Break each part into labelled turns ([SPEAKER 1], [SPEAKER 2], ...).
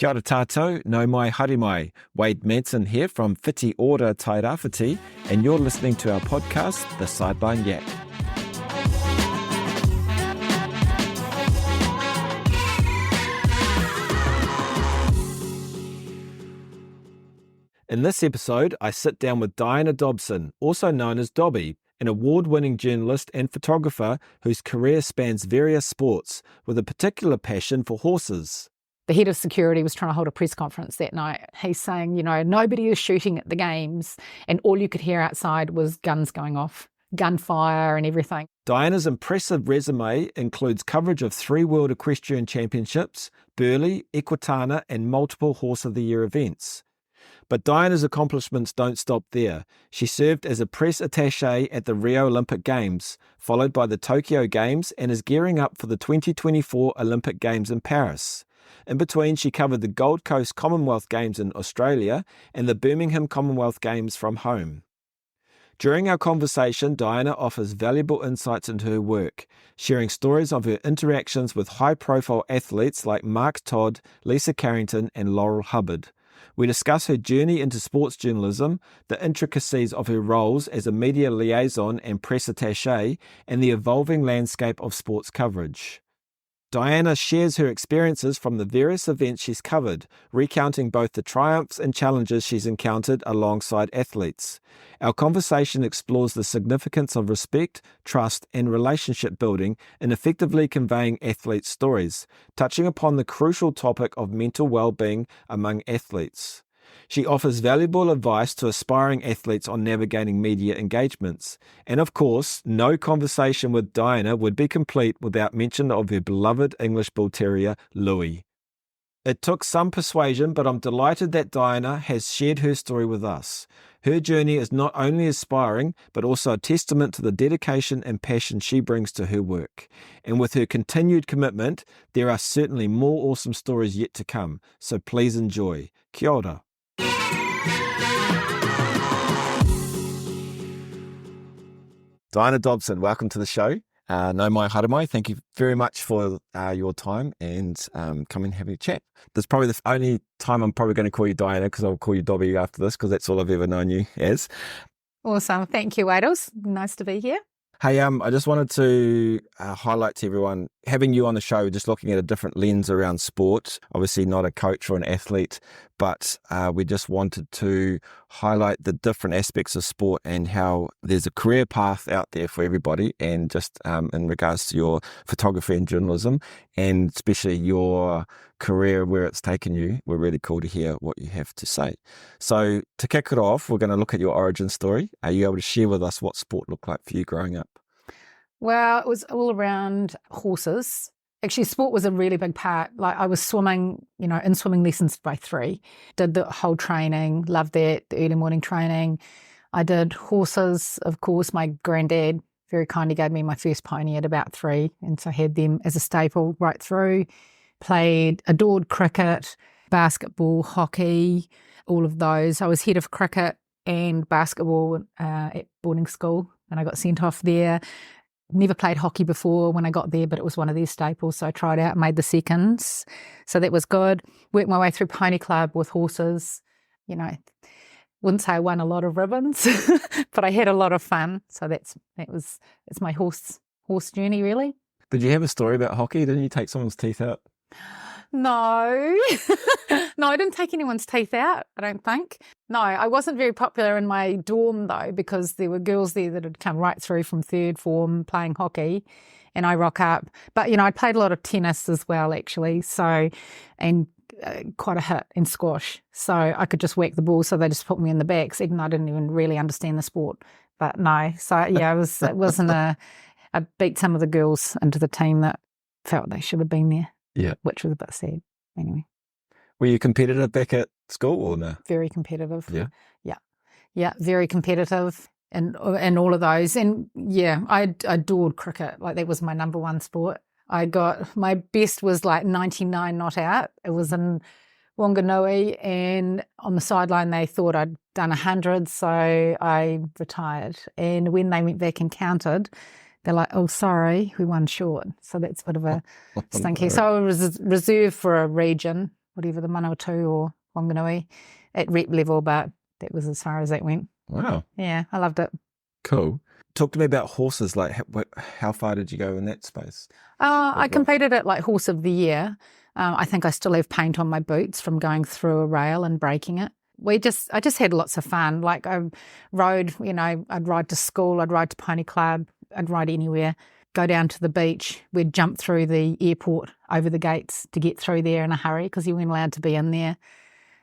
[SPEAKER 1] Kia ora tātou, no mai haere mai. Wade Manson here from Whiti Ora Tairāwhiti, and you're listening to our podcast, The Sideline Yak. In this episode, I sit down with Diana Dobson, also known as Dobbie, an award-winning journalist and photographer whose career spans various sports, with a particular passion for horses.
[SPEAKER 2] The head of security was trying to hold a press conference that night. He's saying, nobody is shooting at the games, and all you could hear outside was guns going off, gunfire and everything.
[SPEAKER 1] Diana's impressive resume includes coverage of 3 World Equestrian Championships, Burghley, Equitana and multiple Horse of the Year events. But Diana's accomplishments don't stop there. She served as a press attaché at the Rio Olympic Games, followed by the Tokyo Games, and is gearing up for the 2024 Olympic Games in Paris. In between, she covered the Gold Coast Commonwealth Games in Australia and the Birmingham Commonwealth Games from home. During our conversation, Diana offers valuable insights into her work, sharing stories of her interactions with high-profile athletes like Mark Todd, Lisa Carrington and Laurel Hubbard. We discuss her journey into sports journalism, the intricacies of her roles as a media liaison and press attaché, and the evolving landscape of sports coverage. Diana shares her experiences from the various events she's covered, recounting both the triumphs and challenges she's encountered alongside athletes. Our conversation explores the significance of respect, trust, and relationship building in effectively conveying athletes' stories, touching upon the crucial topic of mental well-being among athletes. She offers valuable advice to aspiring athletes on navigating media engagements. And of course, no conversation with Diana would be complete without mention of her beloved English Bull Terrier, Louis. It took some persuasion, but I'm delighted that Diana has shared her story with us. Her journey is not only inspiring, but also a testament to the dedication and passion she brings to her work. And with her continued commitment, there are certainly more awesome stories yet to come. So please enjoy. Kia ora. Diana Dobson, welcome to the show. No mai haere mai. Thank you very much for your time and coming and having a chat. This is probably the only time I'm probably going to call you Diana, because I'll call you Dobbie after this, because that's all I've ever known you as.
[SPEAKER 2] Awesome. Thank you, Wade. Nice to be here.
[SPEAKER 1] Hey, I just wanted to highlight to everyone, having you on the show, just looking at a different lens around sport, obviously not a coach or an athlete, but we just wanted to highlight the different aspects of sport and how there's a career path out there for everybody, and just in regards to your photography and journalism, and especially your career, where it's taken you. We're really cool to hear what you have to say. So to kick it off, we're going to look at your origin story. Are you able to share with us what sport looked like for you growing up?
[SPEAKER 2] Well, it was all around horses. Actually, sport was a really big part. Like, I was swimming, in swimming lessons by 3. Did the whole training, loved that, the early morning training. I did horses, of course. My granddad very kindly gave me my first pony at about 3, and so I had them as a staple right through. Adored cricket, basketball, hockey, all of those. I was head of cricket and basketball at boarding school, and I got sent off there. Never played hockey before when I got there, but it was one of their staples, so I tried out, made the seconds. So that was good. Worked my way through pony club with horses. Wouldn't say I won a lot of ribbons, but I had a lot of fun. So it's my horse journey, really.
[SPEAKER 1] Did you have a story about hockey? Didn't you take someone's teeth out?
[SPEAKER 2] No. No, I didn't take anyone's teeth out, I don't think. No, I wasn't very popular in my dorm, though, because there were girls there that had come right through from 3rd form playing hockey, and I rock up. But, I played a lot of tennis as well, actually, and quite a hit in squash. So I could just whack the ball, so they just put me in the backs, even though I didn't even really understand the sport. But no, so yeah, it wasn't I beat some of the girls into the team that felt they should have been there. Yeah, which was a bit sad. Anyway,
[SPEAKER 1] were you competitive back at school or no?
[SPEAKER 2] Very competitive. Yeah, very competitive, and all of those. And yeah, I adored cricket. Like, that was my number one sport. My best was like 99 not out. It was in Wanganui, and on the sideline they thought I'd done 100, so I retired. And when they went back and counted, they're like, oh, sorry, we won short. So that's a bit of a stinky. So I was reserved for a region, whatever, the Manawatu or Wanganui at rep level, but that was as far as that went.
[SPEAKER 1] Wow.
[SPEAKER 2] Yeah, I loved it.
[SPEAKER 1] Cool. Talk to me about horses. Like, how far did you go in that space?
[SPEAKER 2] I competed at like Horse of the Year. I think I still have paint on my boots from going through a rail and breaking it. I just had lots of fun. Like I rode, I'd ride to school, I'd ride to Pony Club, I'd ride anywhere, go down to the beach. We'd jump through the airport over the gates to get through there in a hurry because you weren't allowed to be in there.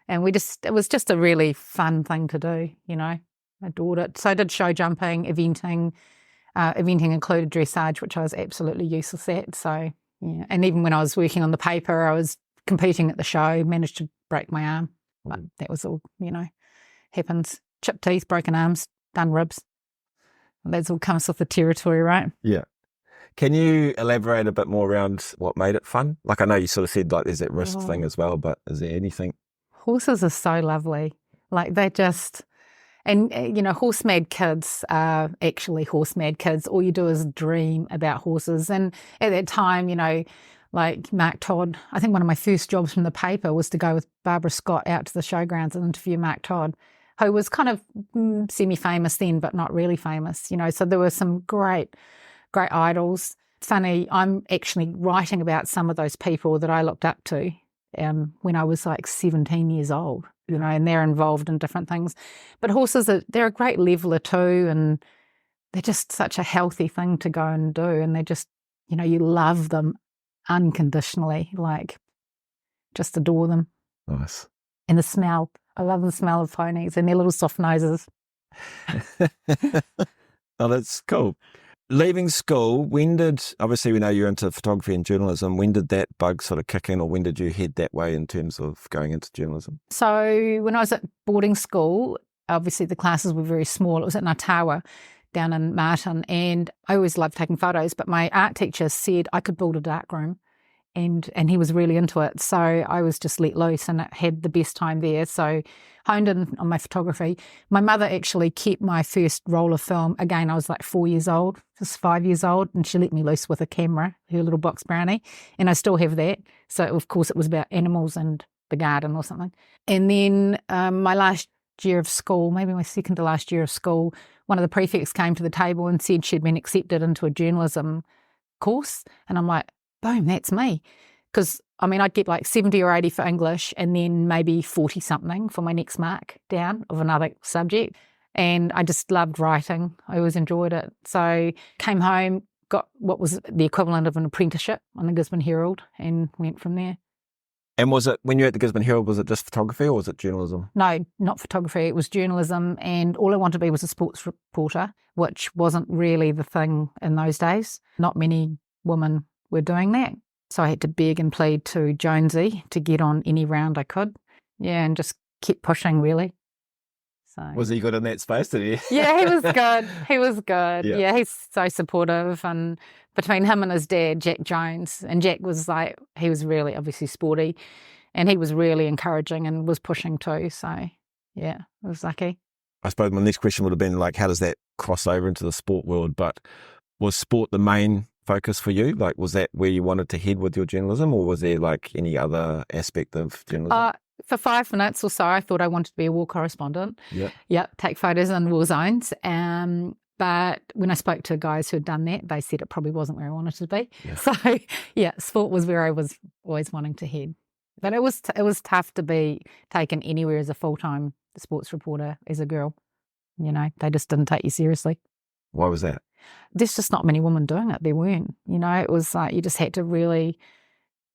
[SPEAKER 2] And it was just a really fun thing to do, I adored it. So I did show jumping, eventing. Eventing included dressage, which I was absolutely useless at. So, yeah. And even when I was working on the paper, I was competing at the show, managed to break my arm. But that was all, happens. Chipped teeth, broken arms, done ribs. That's all comes with the territory, right?
[SPEAKER 1] Yeah. Can you elaborate a bit more around what made it fun? Like I know you sort of said like there's that risk thing as well, but is there anything?
[SPEAKER 2] Horses are so lovely. Like they just... And, horse mad kids are actually horse mad kids. All you do is dream about horses. And at that time, like Mark Todd, I think one of my first jobs from the paper was to go with Barbara Scott out to the showgrounds and interview Mark Todd, who was kind of semi-famous then, but not really famous, So there were some great idols. Funny, I'm actually writing about some of those people that I looked up to when I was like 17 years old. And they're involved in different things. But horses, they're a great leveler too, and they're just such a healthy thing to go and do. And they just, you love them unconditionally, like just adore them.
[SPEAKER 1] Nice.
[SPEAKER 2] And the smell. I love the smell of ponies and their little soft noses.
[SPEAKER 1] Oh, that's cool. Leaving school, obviously we know you're into photography and journalism, when did that bug sort of kick in, or when did you head that way in terms of going into journalism?
[SPEAKER 2] So when I was at boarding school, obviously the classes were very small. It was at Ngātawa down in Martin, and I always loved taking photos, but my art teacher said I could build a darkroom. And he was really into it. So I was just let loose and had the best time there. So honed in on my photography. My mother actually kept my first roll of film. Again, I was like 4 years old, just 5 years old, and she let me loose with a camera, her little box brownie. And I still have that. So of course it was about animals and the garden or something. And then my last year of school, maybe my second to last year of school, one of the prefects came to the table and said she'd been accepted into a journalism course. And I'm like, boom, that's me. Because, I'd get like 70 or 80 for English and then maybe 40 something for my next mark down of another subject. And I just loved writing. I always enjoyed it. So came home, got what was the equivalent of an apprenticeship on the Gisborne Herald and went from there.
[SPEAKER 1] And was it, when you were at the Gisborne Herald, was it just photography or was it journalism?
[SPEAKER 2] No, not photography. It was journalism. And all I wanted to be was a sports reporter, which wasn't really the thing in those days. Not many women were doing that. So I had to beg and plead to Jonesy to get on any round I could. Yeah, and just kept pushing, really. So
[SPEAKER 1] was he good in that space, did he?
[SPEAKER 2] Yeah, he was good. He was good. Yeah, he's so supportive. And between him and his dad, Jack Jones, and Jack was like, he was really obviously sporty, and he was really encouraging and was pushing too. So, yeah, I was lucky.
[SPEAKER 1] I suppose my next question would have been like, how does that cross over into the sport world? But was sport the main focus for you? Like, was that where you wanted to head with your journalism, or was there like any other aspect of journalism?
[SPEAKER 2] For 5 minutes or so, I thought I wanted to be a war correspondent. Yeah, take photos in war zones. But when I spoke to guys who had done that, they said it probably wasn't where I wanted to be. Yeah. So, yeah, sport was where I was always wanting to head. But it was tough to be taken anywhere as a full-time sports reporter as a girl. They just didn't take you seriously.
[SPEAKER 1] Why was that?
[SPEAKER 2] There's just not many women doing it. There weren't. It was like you just had to really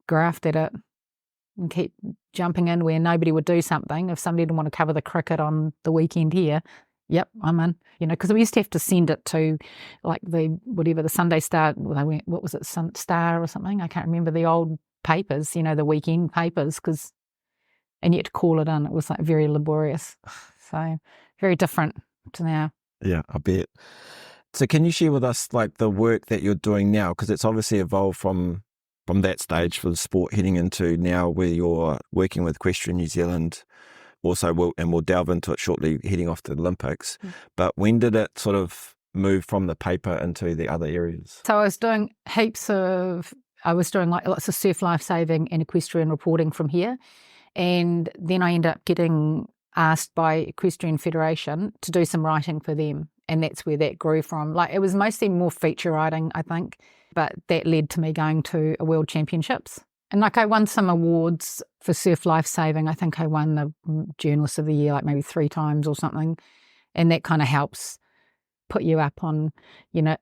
[SPEAKER 2] graft at it and keep jumping in where nobody would do something. If somebody didn't want to cover the cricket on the weekend here, yep, I'm in. Because we used to have to send it to like the Sunday Star, what was it, Star or something? I can't remember the old papers, the weekend papers, and you had to call it in. It was like very laborious. So very different to now.
[SPEAKER 1] Yeah, I bet. So can you share with us like the work that you're doing now? Because it's obviously evolved from that stage for the sport heading into now where you're working with Equestrian New Zealand also, and we'll delve into it shortly, heading off to the Olympics. But when did it sort of move from the paper into the other areas?
[SPEAKER 2] So I was doing heaps of I was doing like lots of surf lifesaving and equestrian reporting from here. And then I ended up getting asked by Equestrian Federation to do some writing for them. And that's where that grew from. Like, it was mostly more feature writing, I think, but that led to me going to a World Championships. And like, I won some awards for surf lifesaving. I think I won the Journalist of the Year like maybe 3 times or something. And that kind of helps put you up on,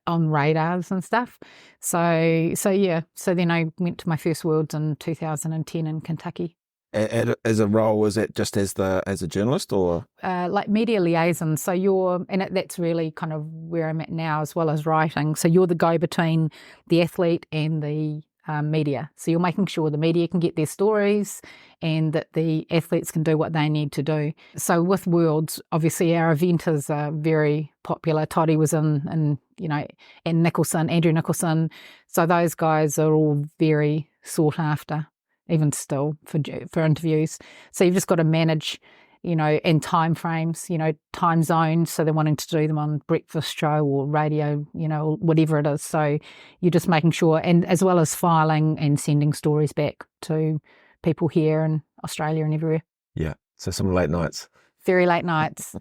[SPEAKER 2] on radars and stuff. So then I went to my first Worlds in 2010 in Kentucky.
[SPEAKER 1] As a role, was it just as a journalist, or
[SPEAKER 2] like media liaison? So that's really kind of where I'm at now, as well as writing. So you're the go-between the athlete and the media. So you're making sure the media can get their stories and that the athletes can do what they need to do. So with Worlds, obviously our eventers are very popular. Toddy was in and Andrew Nicholson. So those guys are all very sought after, even still for interviews. So you've just got to manage, and time frames, time zones. So they're wanting to do them on breakfast show or radio, whatever it is. So you're just making sure, and as well as filing and sending stories back to people here in Australia and everywhere.
[SPEAKER 1] Yeah. So some late nights.
[SPEAKER 2] Very late nights.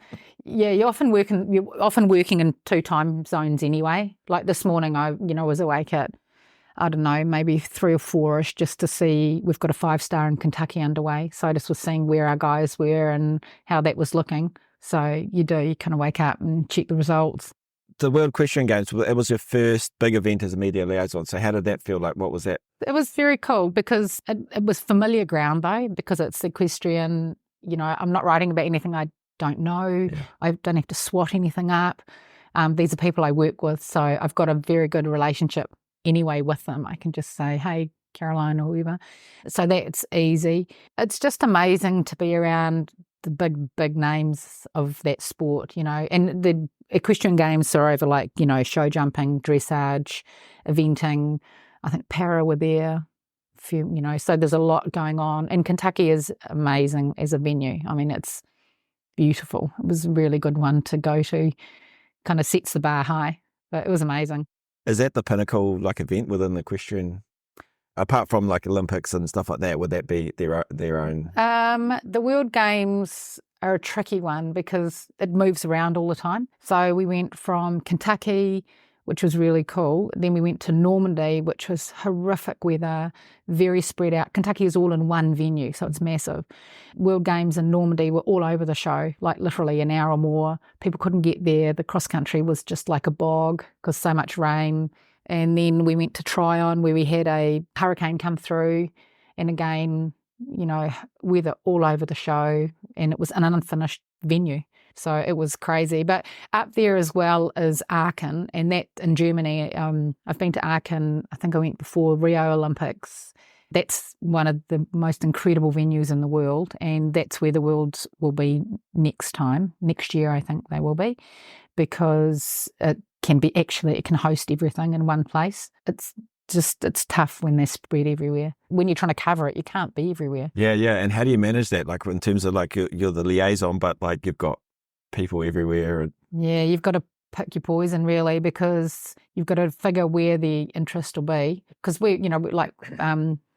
[SPEAKER 2] Yeah, you're often working in 2 time zones anyway. Like this morning, I was awake at, I don't know, maybe 3 or 4-ish, just to see, we've got a 5-star in Kentucky underway. So I just was seeing where our guys were and how that was looking. So you kind of wake up and check the results.
[SPEAKER 1] The World Equestrian Games, it was your first big event as a media liaison. So how did that feel like? What was that?
[SPEAKER 2] It was very cool because it was familiar ground though, because it's equestrian. I'm not writing about anything I don't know. Yeah. I don't have to swat anything up. These are people I work with. So I've got a very good relationship anyway with them. I can just say, hey, Caroline or whoever. So that's easy. It's just amazing to be around the big names of that sport, and the equestrian games are over like, show jumping, dressage, eventing. I think para were there, so there's a lot going on. And Kentucky is amazing as a venue. I mean, it's beautiful. It was a really good one to go to, kind of sets the bar high, but it was amazing.
[SPEAKER 1] Is that the pinnacle event within the equestrian, apart from like Olympics and stuff like that? Would that be their own?
[SPEAKER 2] The World Games are a tricky one because it moves around all the time. So we went from Kentucky, which was really cool. Then we went to Normandy, which was horrific weather, very spread out. Kentucky is all in one venue, so it's massive. World Games in Normandy were all over the show, like literally an hour or more. People couldn't get there. The cross country was just like a bog because so much rain. And then we went to Tryon, where we had a hurricane come through, and again, weather all over the show, and it was an unfinished venue. So it was crazy. But up there as well is Aachen, and that in Germany, I've been to Aachen, I think I went before Rio Olympics. That's one of the most incredible venues in the world, and that's where the Worlds will be next year I think they will be, because it can host everything in one place. It's tough when they're spread everywhere. When you're trying to cover it, you can't be everywhere.
[SPEAKER 1] Yeah. And how do you manage that? Like in terms of like you're the liaison, but like you've got people everywhere.
[SPEAKER 2] Yeah, you've got to pick your poison really, because you've got to figure where the interest will be. Because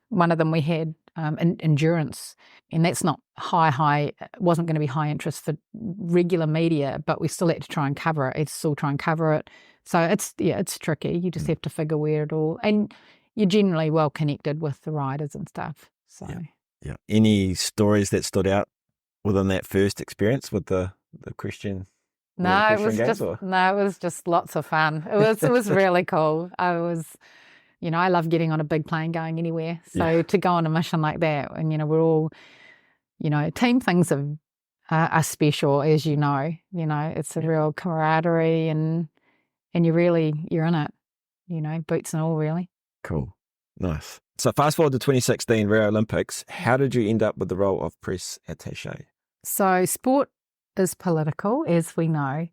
[SPEAKER 2] one of them we had endurance, and that's not high. It wasn't going to be high interest for regular media, but we still had to try and cover it. So it's tricky. You just have to figure where it all, and you're generally well connected with the riders and stuff. So
[SPEAKER 1] yeah. Any stories that stood out within that first experience with the Christian?
[SPEAKER 2] No, it was just lots of fun. It was really cool. I love getting on a big plane going anywhere. So to go on a mission like that, and we're all, team things are special, as you know. It's a real camaraderie, and you're in it, boots and all, really.
[SPEAKER 1] Cool. Nice. So fast forward to 2016 Rio Olympics. How did you end up with the role of press attaché?
[SPEAKER 2] So sport is political, as we know,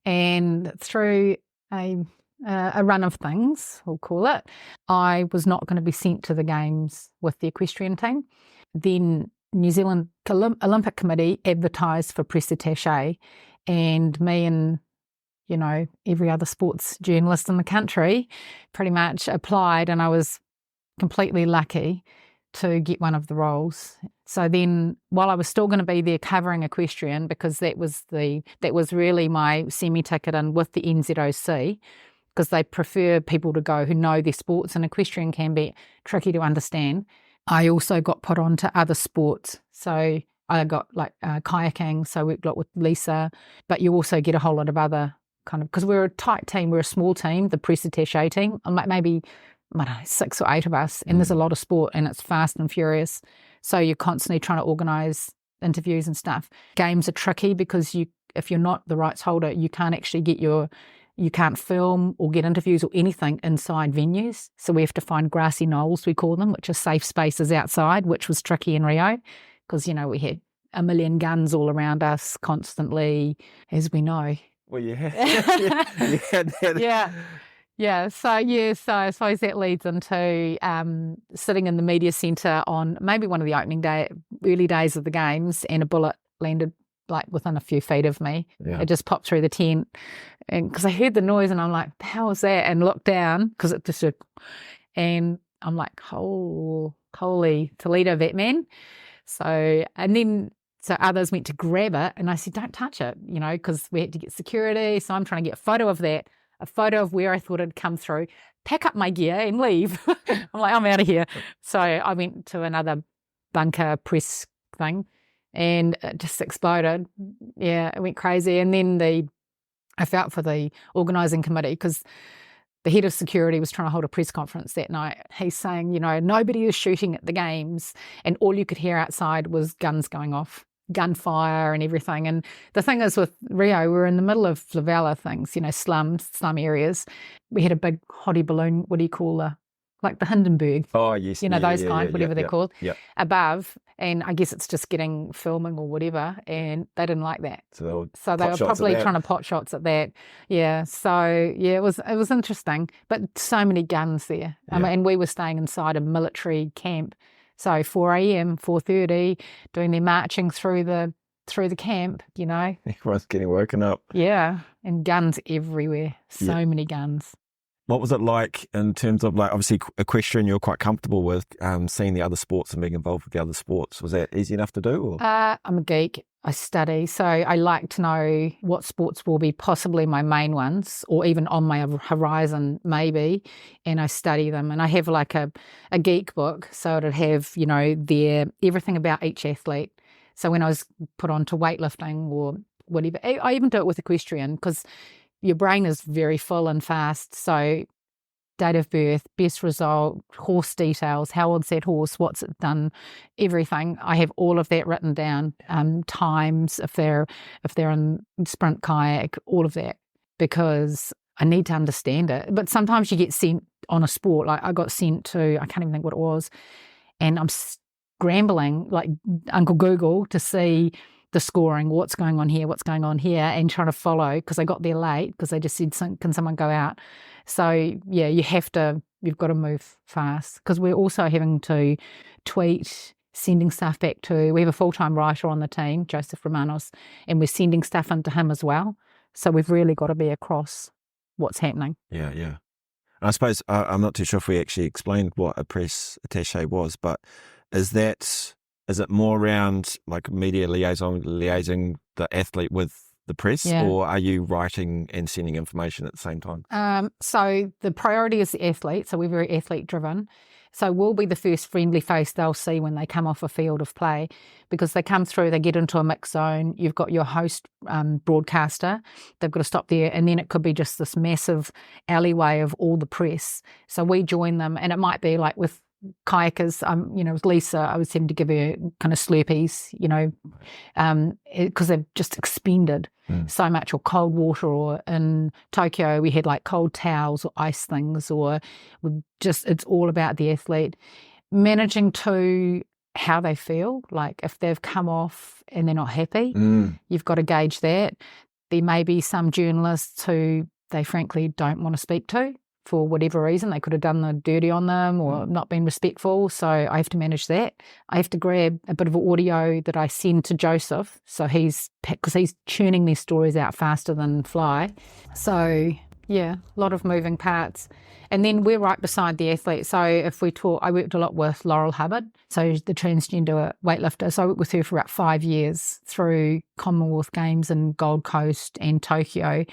[SPEAKER 2] and through a run of things, we'll call it, I was not going to be sent to the games with the equestrian team. Then New Zealand Olympic Committee advertised for press attaché, and me and every other sports journalist in the country pretty much applied, and I was completely lucky to get one of the roles. So then, while I was still going to be there covering equestrian, because that was really my semi-ticket in with the NZOC, because they prefer people to go who know their sports, and equestrian can be tricky to understand. I also got put on to other sports. So I got like kayaking, so we worked a lot with Lisa, but you also get a whole lot of other kind of, because we're a tight team, we're a small team, the press attaché team, like maybe, I don't know, 6 or 8 of us, and there's a lot of sport and it's fast and furious. So you're constantly trying to organise interviews and stuff. Games are tricky because if you're not the rights holder, you can't actually you can't film or get interviews or anything inside venues. So we have to find grassy knolls, we call them, which are safe spaces outside, which was tricky in Rio because, we had a million guns all around us constantly, as we know.
[SPEAKER 1] Well, you had that.
[SPEAKER 2] Yeah. So I suppose that leads into sitting in the media centre on maybe one of the early days of the games, and a bullet landed like within a few feet of me.
[SPEAKER 1] Yeah.
[SPEAKER 2] It just popped through the tent, and because I heard the noise, and I'm like, "How was that?" And looked down because it just, and I'm like, "Holy Toledo, that man!" So others went to grab it, and I said, "Don't touch it," because we had to get security. So I'm trying to get a photo of that. A photo of where I thought it'd come through, pack up my gear and leave. I'm like, I'm out of here. So I went to another bunker press thing, and it just exploded. Yeah, it went crazy. And then I felt for the organising committee, because the head of security was trying to hold a press conference that night. He's saying, nobody is shooting at the games, and all you could hear outside was guns going off, gunfire and everything. And the thing is, with Rio, we're in the middle of favela things, slum areas. We had a big hottie balloon, what do you call like the Hindenburg?
[SPEAKER 1] Oh, yes.
[SPEAKER 2] Those kind, whatever they're called,
[SPEAKER 1] yeah.
[SPEAKER 2] above. And I guess it's just getting filming or whatever, and they didn't like that.
[SPEAKER 1] So
[SPEAKER 2] they were probably trying to pot shots at that. Yeah. So yeah, it was interesting, but so many guns there.
[SPEAKER 1] Yeah.
[SPEAKER 2] And we were staying inside a military camp. So 4 a.m., 4:30, doing their marching through the camp,
[SPEAKER 1] Everyone's getting woken up.
[SPEAKER 2] Yeah, and guns everywhere. So many guns.
[SPEAKER 1] What was it like in terms of, like, obviously equestrian you're quite comfortable with, seeing the other sports and being involved with the other sports? Was that easy enough to do? Or?
[SPEAKER 2] I'm a geek. I study, so I like to know what sports will be possibly my main ones, or even on my horizon maybe, and I study them. And I have like a geek book, so it'd have, everything about each athlete. So when I was put on to weightlifting or whatever, I even do it with equestrian, because your brain is very full and fast. So date of birth, best result, horse details, how old's that horse, what's it done, everything. I have all of that written down, times, if they're in sprint kayak, all of that, because I need to understand it. But sometimes you get sent on a sport, like I got sent to, I can't even think what it was, and I'm scrambling like Uncle Google to see the scoring, what's going on here, and trying to follow, because I got there late because they just said, can someone go out? So yeah, you've got to move fast, because we're also having to tweet, sending stuff back to, we have a full-time writer on the team, Joseph Romanos, and we're sending stuff into him as well. So we've really got to be across what's happening.
[SPEAKER 1] Yeah. And I suppose, I'm not too sure if we actually explained what a press attaché was, but is it more around like media liaising the athlete with the press, or are you writing and sending information at the same time?
[SPEAKER 2] So the priority is the athlete. So we're very athlete driven. So we'll be the first friendly face they'll see when they come off a field of play, because they come through, they get into a mix zone. You've got your host broadcaster. They've got to stop there. And then it could be just this massive alleyway of all the press. So we join them, and it might be like with kayakers, with Lisa, I was having to give her kind of Slurpees, because they've just expended so much, or cold water, or in Tokyo we had like cold towels or ice things, or it's all about the athlete. Managing to how they feel, like if they've come off and they're not happy, you've got to gauge that. There may be some journalists who they frankly don't want to speak to, for whatever reason. They could have done the dirty on them or not been respectful. So I have to manage that. I have to grab a bit of audio that I send to Joseph. So because he's tuning these stories out faster than fly. So Yeah, a lot of moving parts. And then we're right beside the athlete. So if we talk, I worked a lot with Laurel Hubbard, so the transgender weightlifter. So I worked with her for about 5 years through Commonwealth Games in Gold Coast and Tokyo.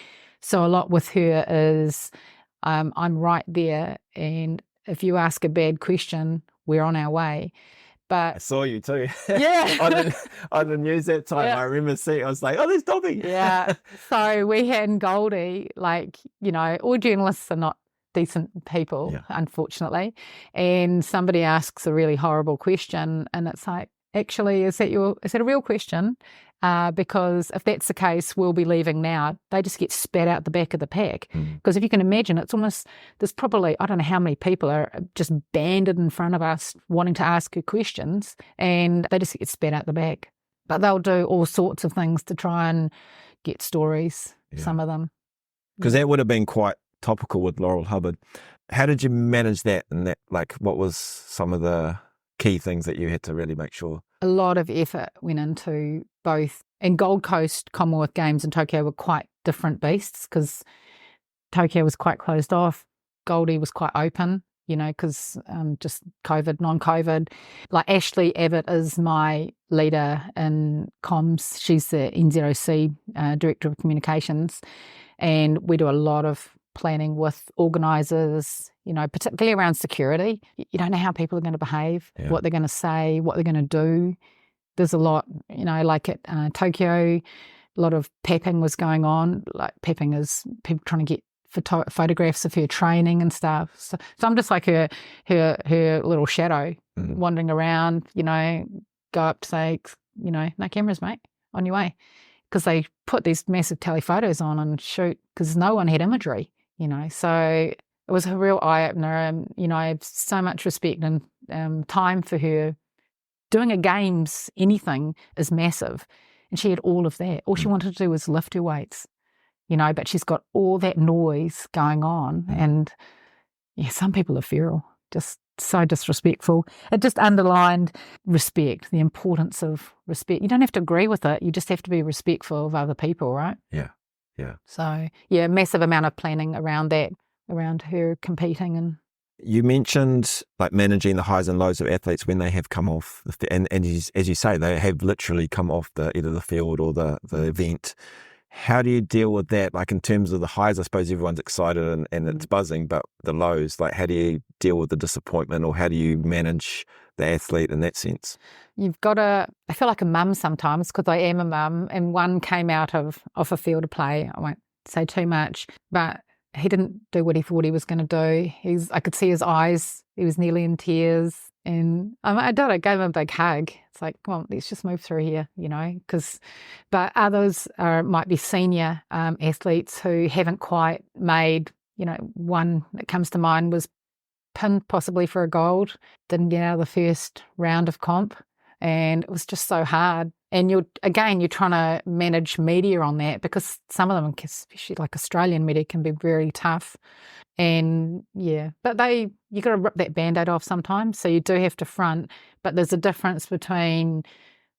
[SPEAKER 2] So a lot with her is I'm right there, and if you ask a bad question, we're on our way. But
[SPEAKER 1] I saw you too.
[SPEAKER 2] Yeah.
[SPEAKER 1] on the news that time.
[SPEAKER 2] Yeah.
[SPEAKER 1] I remember seeing, I was like, oh, there's Dobbie.
[SPEAKER 2] Yeah. So we had Goldie, like, you know, all journalists are not decent people, unfortunately. And somebody asks a really horrible question, and it's like, actually, is that a real question? Because if that's the case, we'll be leaving now. They just get spat out the back of the pack. Because if you can imagine, it's almost, there's probably, I don't know how many people are just banded in front of us wanting to ask her questions, and they just get spat out the back. But they'll do all sorts of things to try and get stories, some of them.
[SPEAKER 1] Because that would have been quite topical with Laurel Hubbard. How did you manage that? And that, like, what was some of the key things that you had to really make sure?
[SPEAKER 2] A lot of effort went into both. And Gold Coast Commonwealth Games and Tokyo were quite different beasts, because Tokyo was quite closed off. Goldie was quite open, you know, because just COVID, non-COVID. Like Ashley Abbott is my leader in comms. She's the NZOC Director of Communications. And we do a lot of planning with organisers, you know, particularly around security. You don't know how people are going to behave, what they're going to say, what they're going to do. There's a lot, you know, like at Tokyo, a lot of pepping was going on. Like pepping is people trying to get photographs of her training and stuff. So I'm just like her little shadow wandering around, you know, go up to say, you know, no cameras, mate, on your way. Because they put these massive telephotos on and shoot, because no one had imagery, you know. So it was a real eye-opener, and, you know, I have so much respect and time for her. Doing a games, anything, is massive. And she had all of that. All she wanted to do was lift her weights, you know, but she's got all that noise going on. And, yeah, some people are feral, just so disrespectful. It just underlined respect, the importance of respect. You don't have to agree with it. You just have to be respectful of other people, right?
[SPEAKER 1] Yeah.
[SPEAKER 2] So, yeah, massive amount of planning around that, around her competing. And
[SPEAKER 1] you mentioned like managing the highs and lows of athletes when they have come off, and as you say, they have literally come off either the field or the event. How do you deal with that? Like in terms of the highs, I suppose everyone's excited and it's buzzing, but the lows, like how do you deal with the disappointment, or how do you manage the athlete in that sense?
[SPEAKER 2] You've got to, I feel like a mum sometimes, because I am a mum, and one came out of a field of play. I won't say too much, but he didn't do what he thought he was going to do. I could see his eyes. He was nearly in tears. And I gave him a big hug. It's like, well, let's just move through here, you know, but others might be senior athletes who haven't quite made, you know, one that comes to mind was pinned possibly for a gold, didn't get out of the first round of comp. And it was just so hard. And you're trying to manage media on that, because some of them, especially like Australian media, can be very tough. And yeah, but you got to rip that Band-Aid off sometimes. So you do have to front, but there's a difference between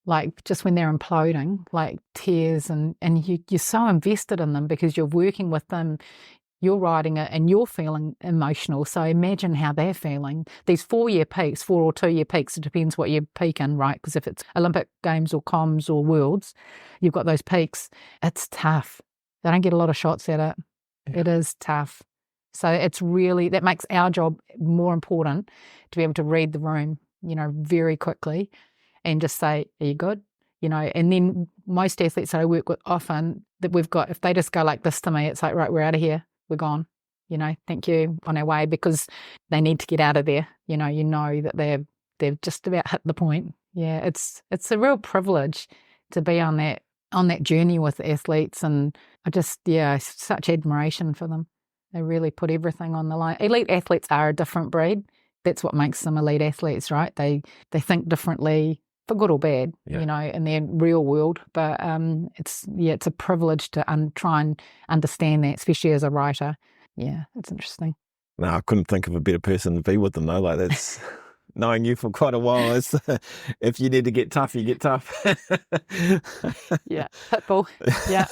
[SPEAKER 2] like just when they're imploding, like tears, and you're so invested in them because you're working with them. You're riding it and you're feeling emotional. So imagine how they're feeling. These 4-year peaks, 4 or 2 year peaks, it depends what you peak in, right? Because if it's Olympic Games or Comms or Worlds, you've got those peaks. It's tough. They don't get a lot of shots at it. Yeah. It is tough. So it's really, that makes our job more important, to be able to read the room, you know, very quickly and just say, are you good? You know, and then most athletes that I work with often, that we've got, if they just go like this to me, it's like, right, we're out of here. We're gone, you know, thank you, on our way, because they need to get out of there. You know that they've just about hit the point. Yeah, it's a real privilege to be on that journey with athletes, and I just, such admiration for them. They really put everything on the line. Elite athletes are a different breed. That's what makes them elite athletes, right? They think differently, for good or bad, you know, in their real world. But it's a privilege to try and understand that, especially as a writer. Yeah, it's interesting.
[SPEAKER 1] No, I couldn't think of a better person to be with them though. Like knowing you for quite a while, is if you need to get tough, you get tough.
[SPEAKER 2] Yeah, pitbull. Yeah.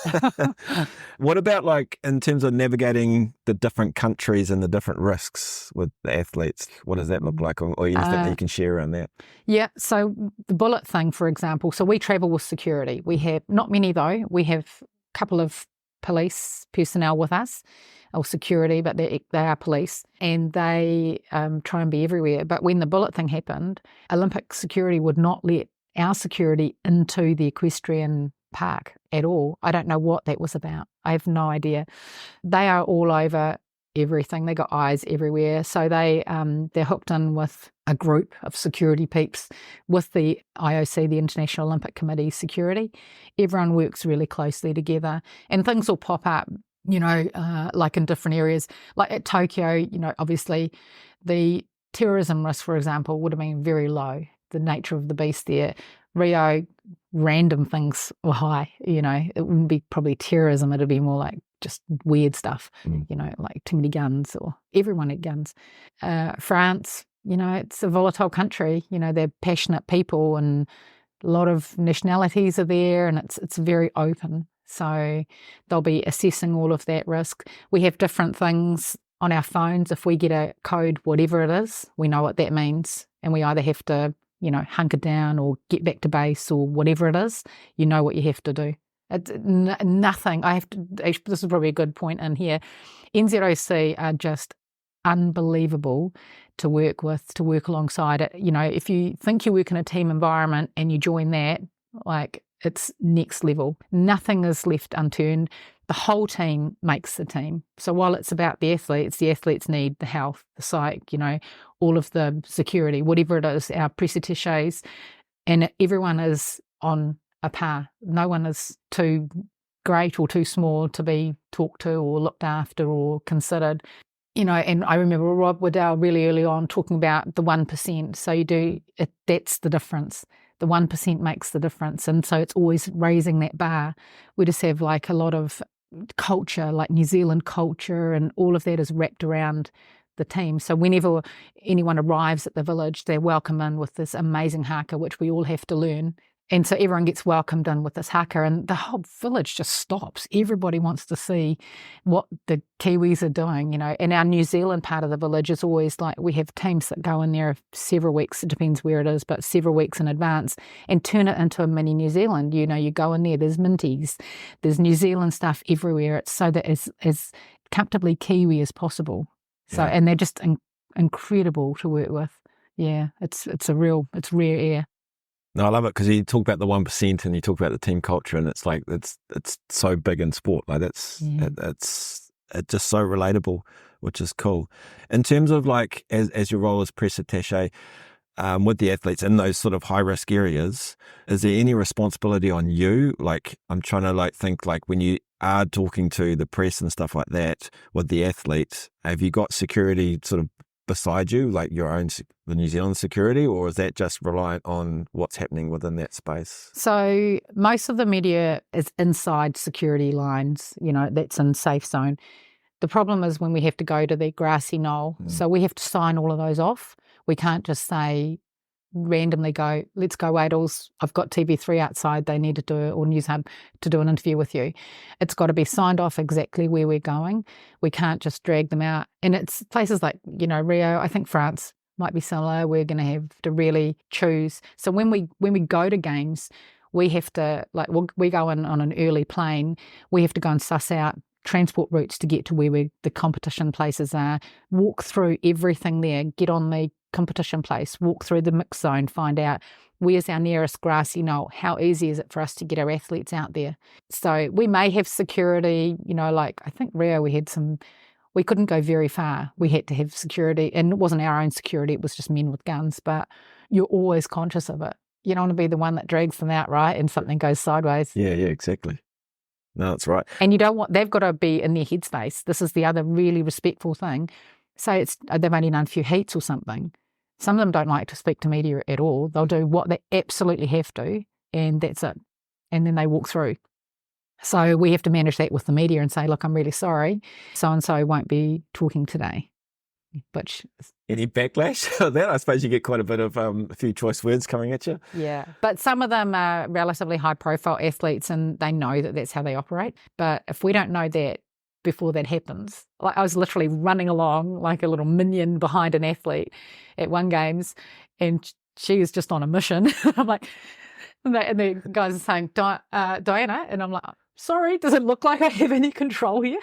[SPEAKER 1] What about like in terms of navigating the different countries and the different risks with the athletes? What does that look like, or anything that you can share around that?
[SPEAKER 2] Yeah, so the bullet thing, for example, so we travel with security. We have, not many though, we have a couple of police personnel with us, or security, but they are police, and they try and be everywhere. But when the bullet thing happened, Olympic security would not let our security into the equestrian park at all. I don't know what that was about. I have no idea. They are all over everything. They got eyes everywhere. So they're hooked in with a group of security peeps with the IOC, the International Olympic Committee security. Everyone works really closely together, and things will pop up, like in different areas. Like at Tokyo, obviously the terrorism risk, for example, would have been very low. The nature of the beast there. Rio, random things were high. It wouldn't be probably terrorism. It'd be more like just weird stuff, like too many guns, or everyone had guns. France, it's a volatile country. They're passionate people, and a lot of nationalities are there, and it's very open. So they'll be assessing all of that risk. We have different things on our phones. If we get a code, whatever it is, we know what that means, and we either have to hunker down or get back to base or whatever it is. You know what you have to do. It's nothing. This is probably a good point in here. NZOC are just unbelievable to work with, to work alongside it. If you think you work in a team environment and you join that, like, it's next level. Nothing is left unturned. The whole team makes the team. So while it's about the athletes need the health, the psych, all of the security, whatever it is, our press attachés, and everyone is on a par. No one is too great or too small to be talked to or looked after or considered. And I remember Rob Waddell really early on talking about the 1%. So you do it, that's the difference. The 1% makes the difference. And so it's always raising that bar. We just have like a lot of culture, like New Zealand culture, and all of that is wrapped around the team. So whenever anyone arrives at the village, they're welcomed in with this amazing haka, which we all have to learn. And so everyone gets welcomed in with this haka, and the whole village just stops. Everybody wants to see what the Kiwis are doing, And our New Zealand part of the village is always like, we have teams that go in there several weeks, it depends where it is, but several weeks in advance, and turn it into a mini New Zealand. You go in there, there's minties, there's New Zealand stuff everywhere. It's so that as comfortably Kiwi as possible. So, yeah. And they're just incredible to work with. Yeah, it's rare air.
[SPEAKER 1] No, I love it because you talk about the 1% and you talk about the team culture, and it's like it's so big in sport. Like it's just so relatable, which is cool. In terms of like as your role as press attaché with the athletes in those sort of high risk areas, is there any responsibility on you? Like I'm trying to think like when you are talking to the press and stuff like that with the athletes, have you got security sort of beside you, like your own, the New Zealand security, or is that just reliant on what's happening within that space?
[SPEAKER 2] So most of the media is inside security lines, that's in safe zone. The problem is when we have to go to the grassy knoll, so we have to sign all of those off. We can't just say, randomly go, let's go Wadles, I've got TV3 outside, they need to do it, or News Hub to do an interview with you. It's got to be signed off exactly where we're going. We can't just drag them out. And it's places like, Rio, I think France might be similar. We're going to have to really choose. So when we go to games, we have to, we go in on an early plane, we have to go and suss out transport routes to get to where the competition places are, walk through everything there, get on the competition place, walk through the mix zone, find out where's our nearest grassy knoll, how easy is it for us to get our athletes out there. So we may have security, I think Rio we couldn't go very far. We had to have security, and it wasn't our own security, it was just men with guns, but you're always conscious of it. You don't want to be the one that drags them out, right, and something goes sideways.
[SPEAKER 1] Yeah, exactly. No, that's right.
[SPEAKER 2] And they've got to be in their headspace. This is the other really respectful thing. Say they've only done a few heats or something. Some of them don't like to speak to media at all. They'll do what they absolutely have to, and that's it. And then they walk through. So we have to manage that with the media and say, look, I'm really sorry, so-and-so won't be talking today. which
[SPEAKER 1] Any backlash on that? I suppose you get quite a bit of a few choice words coming at you.
[SPEAKER 2] yeah. But some of them are relatively high-profile athletes, and they know that that's how they operate. But if we don't know that before that happens, like I was literally running along like a little minion behind an athlete at one games, and she was just on a mission. I'm like, and the guys are saying, Diana, and I'm like, sorry, does it look like I have any control here?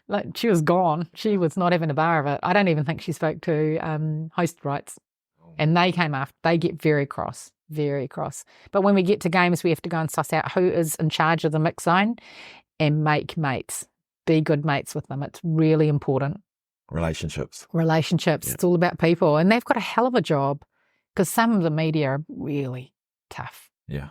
[SPEAKER 2] Like, she was gone. She was not having a bar of it. I don't even think she spoke to host rights. And they came after. They get very cross, very cross. But when we get to games, we have to go and suss out who is in charge of the mix zone and make mates. Be good mates with them. It's really important.
[SPEAKER 1] Relationships.
[SPEAKER 2] Yeah. It's all about people. And they've got a hell of a job because some of the media are really tough.
[SPEAKER 1] Yeah.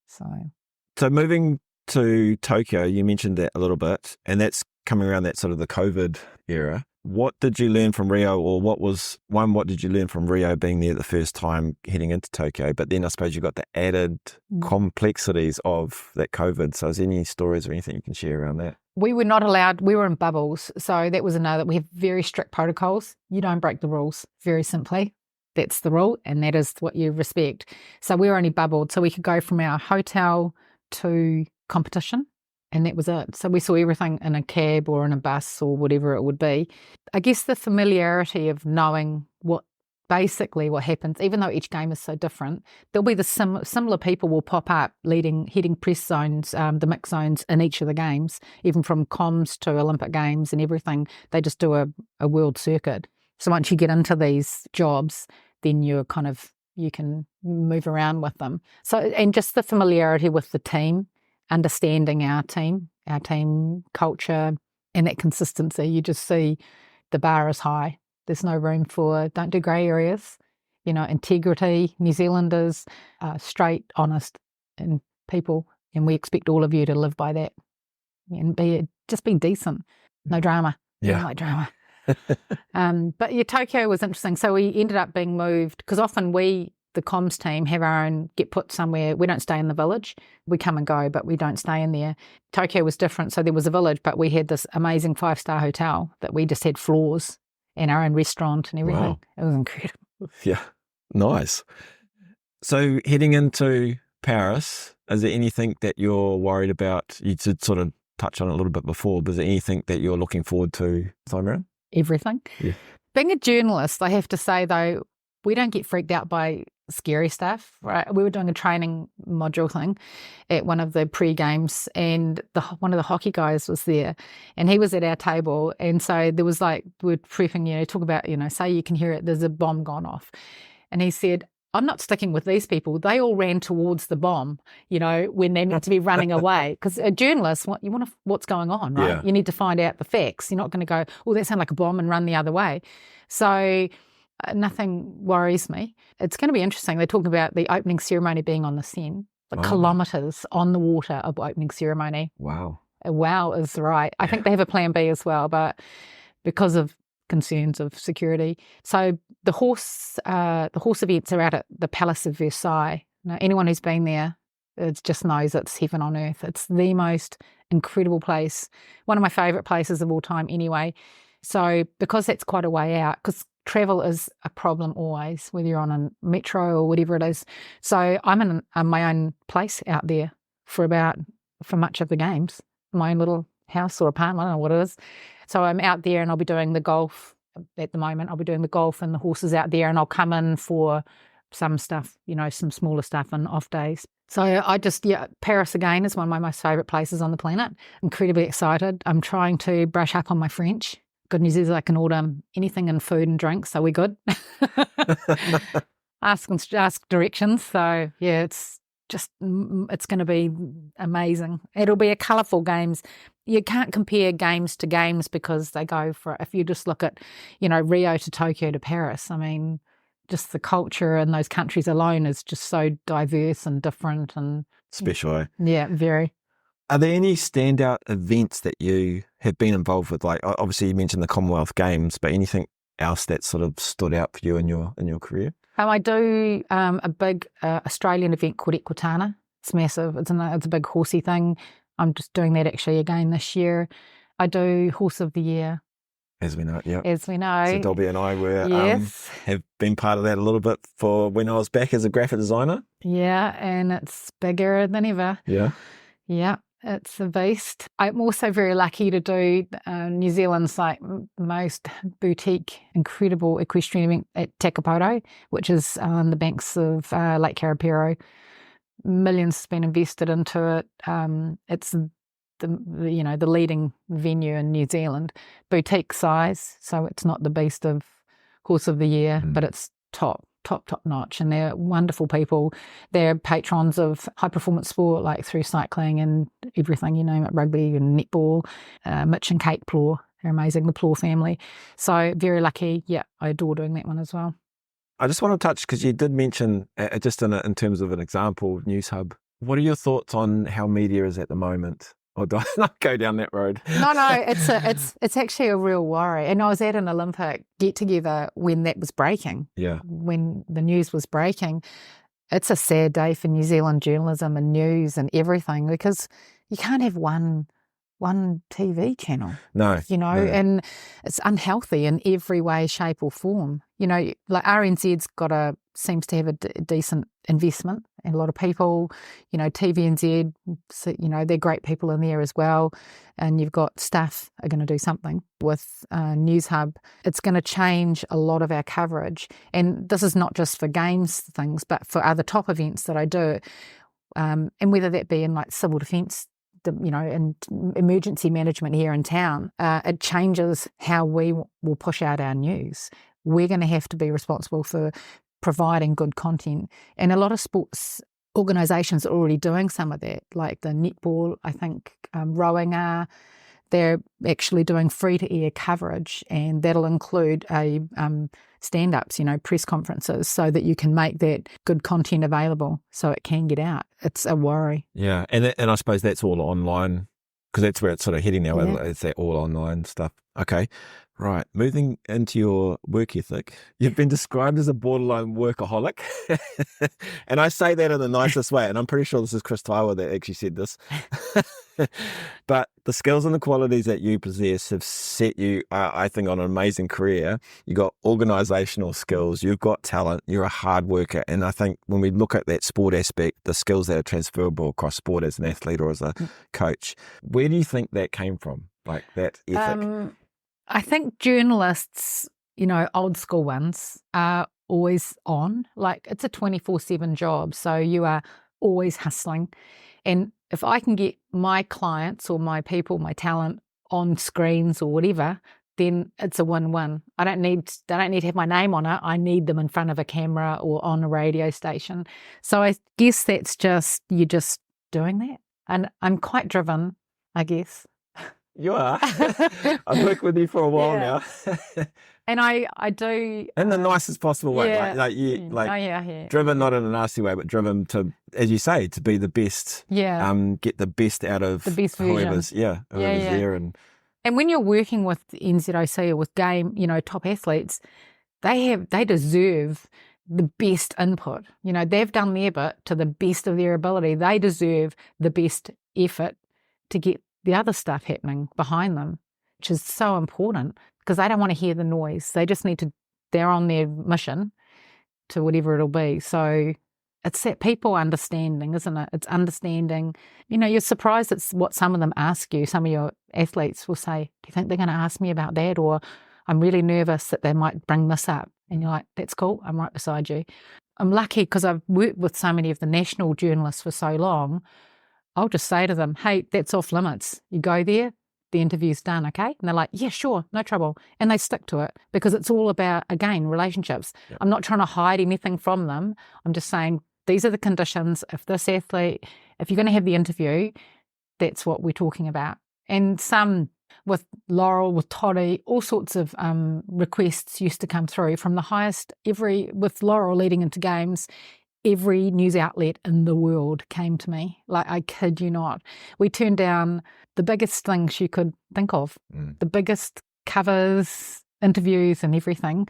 [SPEAKER 2] So
[SPEAKER 1] moving to Tokyo, you mentioned that a little bit, and that's coming around that sort of the COVID era. What did you learn from Rio, or what did you learn from Rio being there the first time heading into Tokyo? But then I suppose you've got the added complexities of that COVID. So is there any stories or anything you can share around that?
[SPEAKER 2] We were not allowed, we were in bubbles. So that was another, we have very strict protocols. You don't break the rules, very simply. That's the rule, and that is what you respect. So we were only bubbled. So we could go from our hotel to competition, and that was it. So we saw everything in a cab or in a bus or whatever it would be. I guess the familiarity of knowing what happens, even though each game is so different, there'll be the similar people will pop up heading press zones, the mix zones in each of the games, even from comms to Olympic Games and everything. They just do a world circuit. So once you get into these jobs, then you can move around with them. So, and just the familiarity with the team, understanding our team culture, and that consistency. You just see the bar is high. There's no room for, don't do grey areas. Integrity, New Zealanders, straight, honest and people. And we expect all of you to live by that and just be decent. No drama.
[SPEAKER 1] Yeah.
[SPEAKER 2] I don't like drama. But Tokyo was interesting. So we ended up being moved because often the comms team have our own, get put somewhere. We don't stay in the village. We come and go, but we don't stay in there. Tokyo was different. So there was a village, but we had this amazing 5-star hotel that we just had floors and our own restaurant and everything. Wow. It was incredible.
[SPEAKER 1] Yeah. Nice. So heading into Paris, is there anything that you're worried about? You did sort of touch on it a little bit before, but is there anything that you're looking forward to this time around?
[SPEAKER 2] Everything. Yeah. Being a journalist, I have to say, though, we don't get freaked out by scary stuff, right? We were doing a training module thing at one of the pre-games, and one of the hockey guys was there, and he was at our table, and so there was we're prepping, talk about, say you can hear it, there's a bomb gone off, and he said, I'm not sticking with these people. They all ran towards the bomb, when they meant to be running away. Because a journalist, what's going on, right? Yeah. You need to find out the facts. You're not going to go, oh, that sounded like a bomb, and run the other way. So nothing worries me. It's going to be interesting. They talk about the opening ceremony being on the Seine, kilometres on the water of opening ceremony.
[SPEAKER 1] Wow.
[SPEAKER 2] Wow is right. I think they have a plan B as well, but because of concerns of security. So the horse events are out at the Palace of Versailles. Now, anyone who's been there, it just knows it's heaven on earth. It's the most incredible place. One of my favourite places of all time anyway. So because that's quite a way out, because travel is a problem always, whether you're on a metro or whatever it is. So I'm in my own place out there for much of the games, my own little house or apartment, I don't know what it is. So I'm out there and I'll be doing the golf at the moment. I'll be doing the golf and the horses out there, and I'll come in for some stuff, some smaller stuff on off days. So Paris again is one of my most favourite places on the planet. Incredibly excited. I'm trying to brush up on my French. Good news is I can order anything in food and drink, so we're good. ask directions. So yeah, it's going to be amazing. It'll be a colourful games. You can't compare games to games because they go for, if you just look at, Rio to Tokyo to Paris, I mean, just the culture in those countries alone is just so diverse and different and
[SPEAKER 1] special.
[SPEAKER 2] Yeah, very.
[SPEAKER 1] Are there any standout events that you have been involved with? Like, obviously you mentioned the Commonwealth Games, but anything else that sort of stood out for you in your career?
[SPEAKER 2] I do a big Australian event called Equitana. It's massive. It's a big horsey thing. I'm just doing that actually again this year. I do Horse of the Year.
[SPEAKER 1] As we know, yeah.
[SPEAKER 2] As we know.
[SPEAKER 1] So Dobbie and I were
[SPEAKER 2] Yes.
[SPEAKER 1] have been part of that a little bit for when I was back as a graphic designer.
[SPEAKER 2] Yeah, and it's bigger than ever.
[SPEAKER 1] Yeah.
[SPEAKER 2] Yeah, it's a beast. I'm also very lucky to do New Zealand's most boutique, incredible equestrian event at Takapoto, which is on the banks of Lake Karapiro. Millions has been invested into it. It's the leading venue in New Zealand, boutique size, so it's not the beast of Horse of the Year, but it's top notch, and they're wonderful people. They're patrons of high performance sport, like through cycling and everything, you know, rugby and netball. Mitch and Kate Plaw, they're amazing, the Plaw family. So very lucky. Yeah, I adore doing that one as well.
[SPEAKER 1] I just want to touch, because you did mention, just in terms of an example, News Hub. What are your thoughts on how media is at the moment? Or do I not go down that road?
[SPEAKER 2] No, it's actually a real worry. And I was at an Olympic get-together when that was breaking.
[SPEAKER 1] Yeah.
[SPEAKER 2] When the news was breaking. It's a sad day for New Zealand journalism and news and everything, because you can't have one TV channel.
[SPEAKER 1] No.
[SPEAKER 2] You know, and it's unhealthy in every way, shape or form. You know, like RNZ's seems to have a decent investment, and a lot of people, you know, TVNZ, so, you know, they're great people in there as well. And you've got staff are going to do something with News Hub. It's going to change a lot of our coverage. And this is not just for games things, but for other top events that I do. And whether that be in like civil defence, you know, and emergency management here in town, it changes how we will push out our news. We're going to have to be responsible for providing good content. And a lot of sports organisations are already doing some of that, like the netball, I think, rowing they're actually doing free-to-air coverage, and that'll include stand-ups, you know, press conferences, so that you can make that good content available so it can get out. It's a worry.
[SPEAKER 1] Yeah, and I suppose that's all online, because that's where it's sort of heading now.
[SPEAKER 2] Yeah.
[SPEAKER 1] It's that all online stuff. Okay, right. Moving into your work ethic, you've been described as a borderline workaholic, and I say that in the nicest way. And I'm pretty sure this is Chris Taiwa that actually said this. But the skills and the qualities that you possess have set you, I think, on an amazing career. You've got organisational skills, you've got talent, you're a hard worker. And I think when we look at that sport aspect, the skills that are transferable across sport as an athlete or as a coach, where do you think that came from, like that ethic?
[SPEAKER 2] I think journalists, you know, old school ones, are always on. Like, it's a 24/7 job, so you are always hustling. And if I can get my clients or my people, my talent on screens or whatever, then it's a win-win. They don't need to have my name on it. I need them in front of a camera or on a radio station. So I guess that's you're just doing that. And I'm quite driven, I guess.
[SPEAKER 1] You are. I've worked with you for a while now.
[SPEAKER 2] And I do
[SPEAKER 1] in the nicest possible way.
[SPEAKER 2] Yeah.
[SPEAKER 1] Driven not in a nasty way, but driven to, as you say, to be the best.
[SPEAKER 2] Yeah.
[SPEAKER 1] Get the best out of
[SPEAKER 2] the best
[SPEAKER 1] whoever's there.
[SPEAKER 2] And when you're working with NZOC or with game, you know, top athletes, they deserve the best input. You know, they've done their bit to the best of their ability. They deserve the best effort to get the other stuff happening behind them, which is so important, because they don't want to hear the noise. They just they're on their mission to whatever it'll be. So it's that people understanding, isn't it? It's understanding. You know, you're surprised it's what some of them ask you. Some of your athletes will say, do you think they're going to ask me about that? Or I'm really nervous that they might bring this up. And you're like, that's cool. I'm right beside you. I'm lucky because I've worked with so many of the national journalists for so long. I'll just say to them, hey, that's off limits. You go there, the interview's done, okay? And they're like, yeah, sure, no trouble. And they stick to it, because it's all about, again, relationships. Yep. I'm not trying to hide anything from them. I'm just saying, these are the conditions. If you're going to have the interview, that's what we're talking about. And some, with Laurel, with Toddy, all sorts of requests used to come through from the highest, with Laurel leading into games, every news outlet in the world came to me. Like, I kid you not. We turned down the biggest things you could think of, the biggest covers, interviews and everything,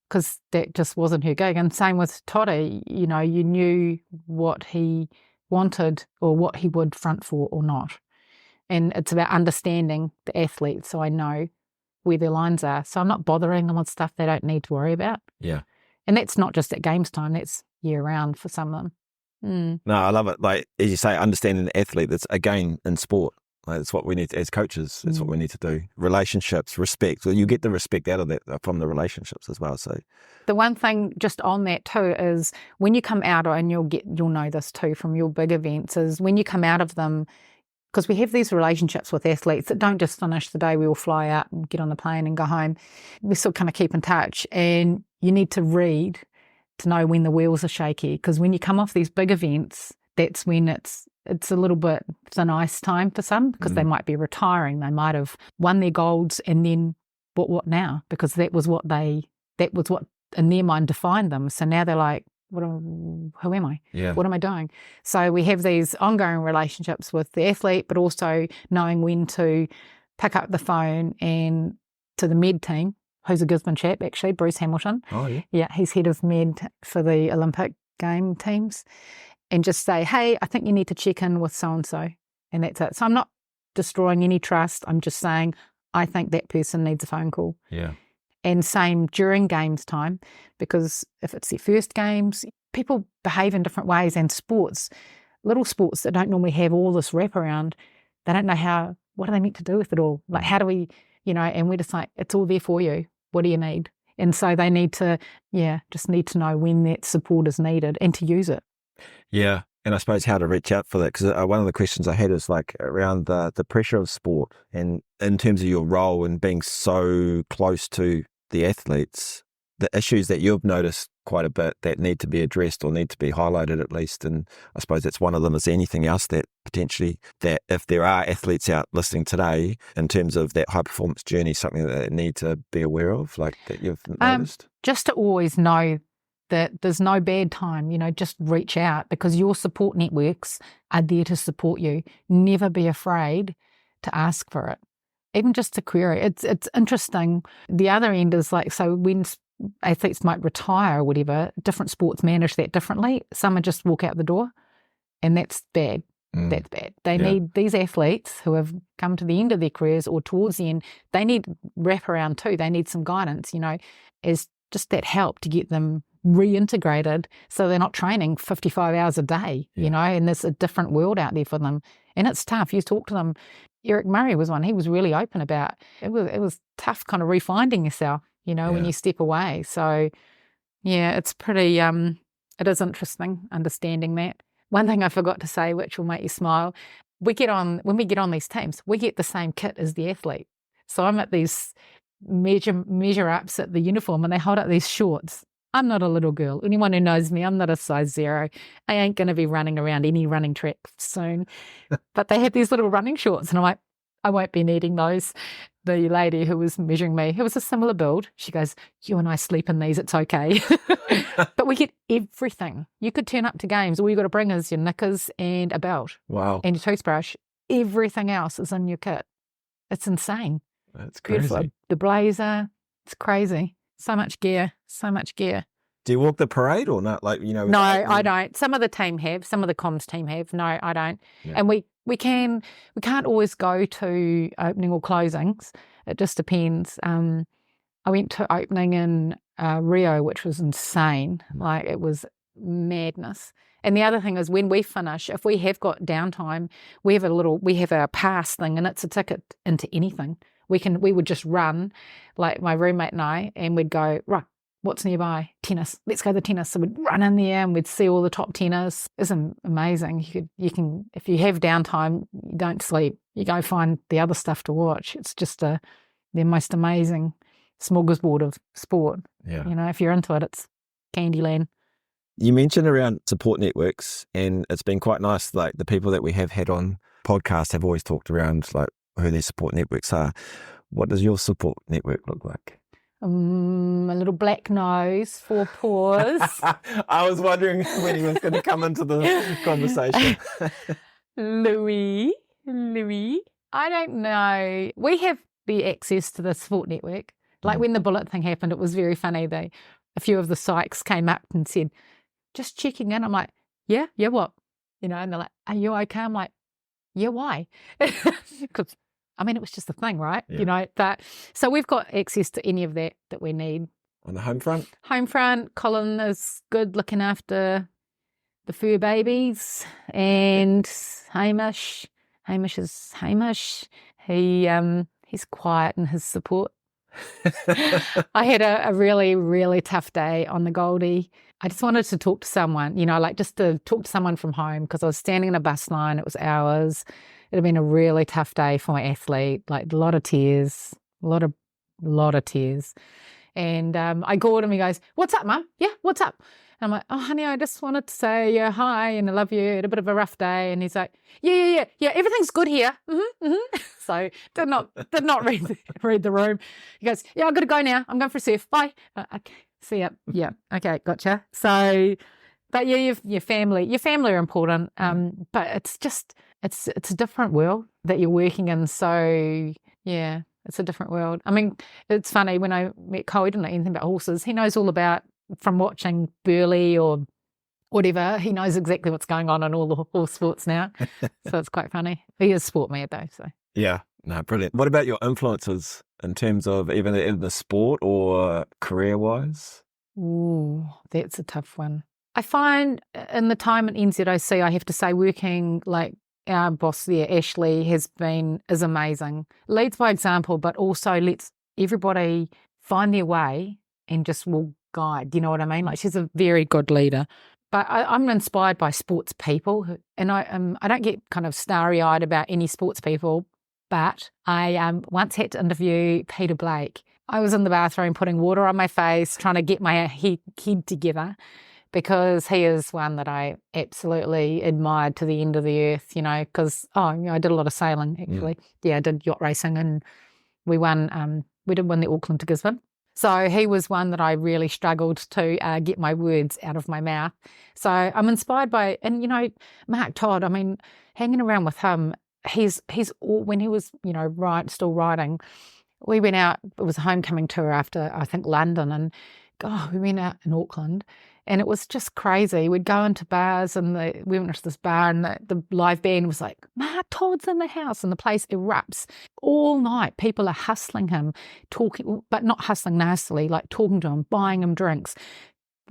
[SPEAKER 2] because that just wasn't her gig. And same with Toddy, you know, you knew what he wanted or what he would front for or not. And it's about understanding the athlete, so I know where their lines are. So I'm not bothering them with stuff they don't need to worry about.
[SPEAKER 1] Yeah.
[SPEAKER 2] And that's not just at games time, that's year round for some of them.
[SPEAKER 1] No, I love it. Like, as you say, understanding the athlete, that's again in sport. Like, it's what we need as coaches. It's what we need to do. Relationships, respect. Well, you get the respect out of that from the relationships as well. So
[SPEAKER 2] the one thing just on that too is when you come out, and you'll know this too from your big events, is when you come out of them, because we have these relationships with athletes that don't just finish the day we all fly out and get on the plane and go home. We still kind of keep in touch, and you need to read to know when the wheels are shaky, because when you come off these big events, that's when it's a little bit thin ice time for some, because they might be retiring, they might have won their golds, and then what now? Because that was what in their mind defined them. So now they're like, who am I?
[SPEAKER 1] Yeah.
[SPEAKER 2] What am I doing? So we have these ongoing relationships with the athlete, but also knowing when to pick up the phone and to the med team, who's a Gisborne chap actually, Bruce Hamilton.
[SPEAKER 1] Oh, yeah.
[SPEAKER 2] Yeah, he's head of med for the Olympic game teams, and just say, hey, I think you need to check in with so-and-so, and that's it. So I'm not destroying any trust. I'm just saying, I think that person needs a phone call.
[SPEAKER 1] Yeah.
[SPEAKER 2] And same during games time, because if it's their first games, people behave in different ways, and little sports that don't normally have all this wraparound, they don't know what are they meant to do with it all? Like, how do we, and we're just like, it's all there for you. What do you need? And so they need to, just need to know when that support is needed and to use it.
[SPEAKER 1] Yeah. And I suppose how to reach out for that, because one of the questions I had is like around the pressure of sport, and in terms of your role and being so close to the athletes, the issues that you've noticed quite a bit that need to be addressed or need to be highlighted at least. And I suppose that's one of them. Is there anything else that potentially, that if there are athletes out listening today in terms of that high performance journey, something that they need to be aware of, like that you've noticed?
[SPEAKER 2] Just to always know that there's no bad time, just reach out, because your support networks are there to support you. Never be afraid to ask for it, even just to query. It's interesting. The other end is like, so when athletes might retire or whatever, different sports manage that differently. Some are just walk out the door, and that's bad. That's bad. They need, these athletes who have come to the end of their careers or towards the end, they need wraparound too. They need some guidance, as just that help to get them reintegrated, so they're not training 55 hours a day, and there's a different world out there for them. And it's tough. You talk to them. Eric Murray was one. He was really open about it. It was tough kind of refinding yourself, when you step away. So, it's pretty, it is interesting understanding that. One thing I forgot to say, which will make you smile, when we get on these teams, we get the same kit as the athlete. So I'm at these measure ups at the uniform, and they hold up these shorts. I'm not a little girl. Anyone who knows me, I'm not a size 0. I ain't going to be running around any running track soon. But they had these little running shorts, and I'm like, I won't be needing those. The lady who was measuring me, who was a similar build, she goes, you and I sleep in these, it's okay. But we get everything. You could turn up to games. All you got to bring is your knickers and a belt.
[SPEAKER 1] Wow.
[SPEAKER 2] And your toothbrush. Everything else is in your kit. It's insane.
[SPEAKER 1] That's crazy.
[SPEAKER 2] Beautiful. The blazer, it's crazy. So much gear.
[SPEAKER 1] Do you walk the parade or not? Like,
[SPEAKER 2] No, I don't. Some of the team have. Some of the comms team have. No, I don't. Yeah. And we can't always go to opening or closings. It just depends. I went to opening in Rio, which was insane. Like, it was madness. And the other thing is, when we finish, if we have got downtime, we have a pass thing, and it's a ticket into anything. We would just run, like my roommate and I, and we'd go, right, what's nearby? Tennis. Let's go to tennis. So we'd run in there and we'd see all the top tennis. It's amazing. You can, if you have downtime, you don't sleep. You go find the other stuff to watch. It's just the most amazing smorgasbord of sport.
[SPEAKER 1] Yeah.
[SPEAKER 2] If you're into it, it's Candyland.
[SPEAKER 1] You mentioned around support networks, and it's been quite nice. Like, the people that we have had on podcasts have always talked around like who their support networks are. What does your support network look like?
[SPEAKER 2] A little black nose, 4 paws.
[SPEAKER 1] I was wondering when he was going to come into the conversation.
[SPEAKER 2] Louis. I don't know. We have the access to the support network. Like when the bullet thing happened, it was very funny. A few of the psychs came up and said, just checking in. I'm like, yeah, what? And they're like, are you okay? I'm like, yeah, why? Because I mean, it was just a thing, right?
[SPEAKER 1] Yeah.
[SPEAKER 2] But so we've got access to any of that we need.
[SPEAKER 1] On the home front?
[SPEAKER 2] Home front, Colin is good looking after the fur babies, and Hamish is Hamish. He's quiet in his support. I had a really, really tough day on the Goldie. I just wanted to talk to someone, just to talk to someone from home, because I was standing in a bus line. It was hours. It had been a really tough day for my athlete, like a lot of tears, a lot of tears. And I called him. He goes, "What's up, Mum? Yeah, what's up?" And I'm like, "Oh, honey, I just wanted to say hi and I love you. I had a bit of a rough day." And he's like, Yeah, everything's good here. So did not read the room. He goes, "Yeah, I've got to go now. I'm going for a surf. Bye." Okay, see ya. Yeah, okay, gotcha. So, but yeah, your family are important. But it's just it's a different world that you're working in. So yeah. It's a different world. I mean, it's funny, when I met Cole, he didn't know anything about horses. He knows all about, from watching Burghley or whatever, he knows exactly what's going on in all the horse sports now. So it's quite funny. He is sport mad though. So
[SPEAKER 1] yeah, no, brilliant. What about your influences in terms of even in the sport or career-wise?
[SPEAKER 2] Ooh, that's a tough one. I find in the time at NZOC, I have to say, working like our boss there, Ashley, is amazing. Leads by example, but also lets everybody find their way and just will guide. You know what I mean? Like, she's a very good leader. But I'm inspired by sports people, and I don't get kind of starry-eyed about any sports people. But I once had to interview Peter Blake. I was in the bathroom putting water on my face, trying to get my head together, because he is one that I absolutely admired to the end of the earth, because, I did a lot of sailing, actually. Yeah, I did yacht racing, and we did win the Auckland to Gisborne. So he was one that I really struggled to get my words out of my mouth. So I'm inspired by, and, Mark Todd, I mean, hanging around with him, he's when he was, still riding, we went out, it was a homecoming tour after, I think, London, and we went out in Auckland. And it was just crazy. We'd go into bars, and we went to this bar, and the live band was like, "Mark Todd's in the house," and the place erupts all night. People are hustling him, talking, but not hustling nastily, like talking to him, buying him drinks,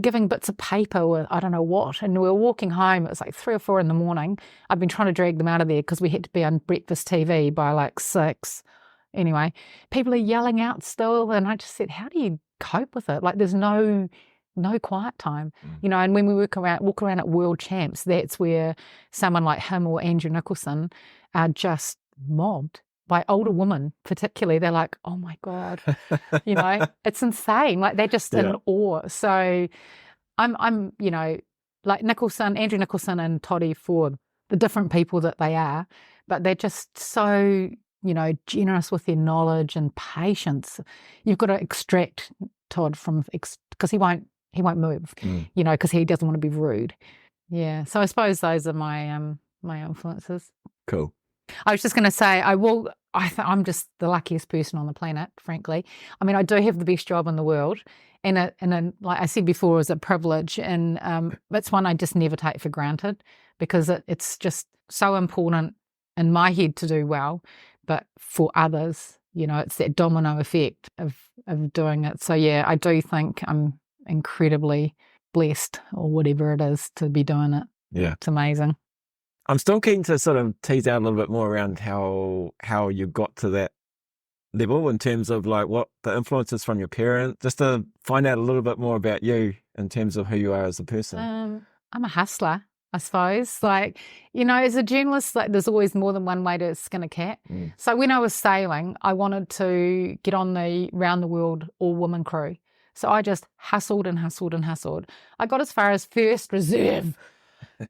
[SPEAKER 2] giving bits of paper or I don't know what. And we were walking home. It was like 3 or 4 in the morning. I've been trying to drag them out of there because we had to be on breakfast TV by like 6. Anyway, people are yelling out still, and I just said, "How do you cope with it? Like, there's no quiet time," and when we walk around at World Champs, that's where someone like him or Andrew Nicholson are just mobbed by older women, particularly. They're like, "Oh my God," it's insane. Like, they're just in awe. So I'm like Andrew Nicholson and Toddy, for the different people that they are, but they're just so, generous with their knowledge and patience. You've got to extract Todd from, because he won't move, because he doesn't want to be rude. Yeah. So I suppose those are my my influences.
[SPEAKER 1] Cool.
[SPEAKER 2] I was just going to say, I'm just the luckiest person on the planet, frankly. I mean, I do have the best job in the world, and like I said before, is a privilege, and it's one I just never take for granted, because it's just so important in my head to do well, but for others, it's that domino effect of doing it. So yeah, I do think I'm incredibly blessed, or whatever it is, to be doing it.
[SPEAKER 1] Yeah,
[SPEAKER 2] it's amazing.
[SPEAKER 1] I'm still keen to sort of tease out a little bit more around how you got to that level, in terms of like what the influences from your parents, just to find out a little bit more about you in terms of who you are as a person.
[SPEAKER 2] I'm a hustler, I suppose. Like, as a journalist, like, there's always more than one way to skin a cat. So when I was sailing, I wanted to get on the round the world all-woman crew. So I just hustled and hustled and hustled. I got as far as first reserve.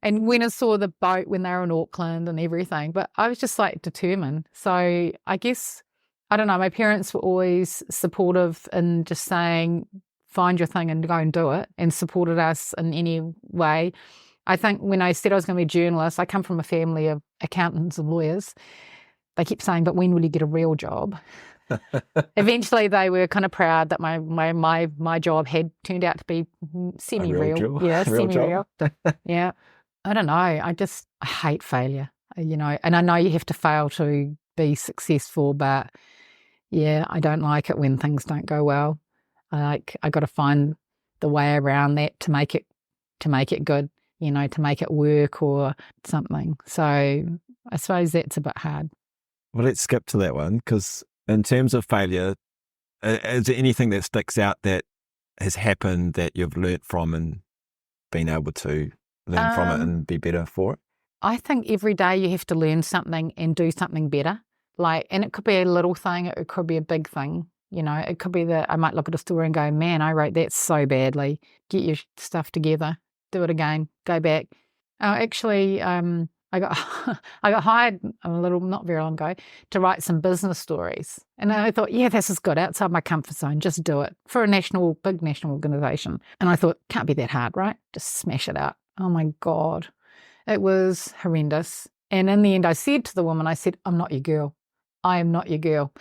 [SPEAKER 2] And when I saw the boat when they were in Auckland and everything, but I was just like determined. So I guess, I don't know, my parents were always supportive in just saying, find your thing and go and do it, and supported us in any way. I think when I said I was going to be a journalist, I come from a family of accountants and lawyers. They kept saying, "But when will you get a real job?" Eventually, they were kind of proud that my job had turned out to be semi-real. Yeah, semi-real. Yeah. I don't know. I hate failure, and I know you have to fail to be successful. But yeah, I don't like it when things don't go well. I got to find the way around that to make it good, to make it work or something. So I suppose that's a bit hard.
[SPEAKER 1] Well, let's skip to that one, because in terms of failure, is there anything that sticks out that has happened that you've learnt from and been able to learn from it and be better for it?
[SPEAKER 2] I think every day you have to learn something and do something better. And it could be a little thing, it could be a big thing. It could be that I might look at a story and go, man, I wrote that so badly. Get your stuff together, do it again, go back. Actually, I got hired not very long ago to write some business stories. And I thought, yeah, this is good, outside my comfort zone, just do it for a big national organisation. And I thought, can't be that hard, right? Just smash it out. Oh my God. It was horrendous. And in the end, I said to the woman, I'm not your girl. I am not your girl.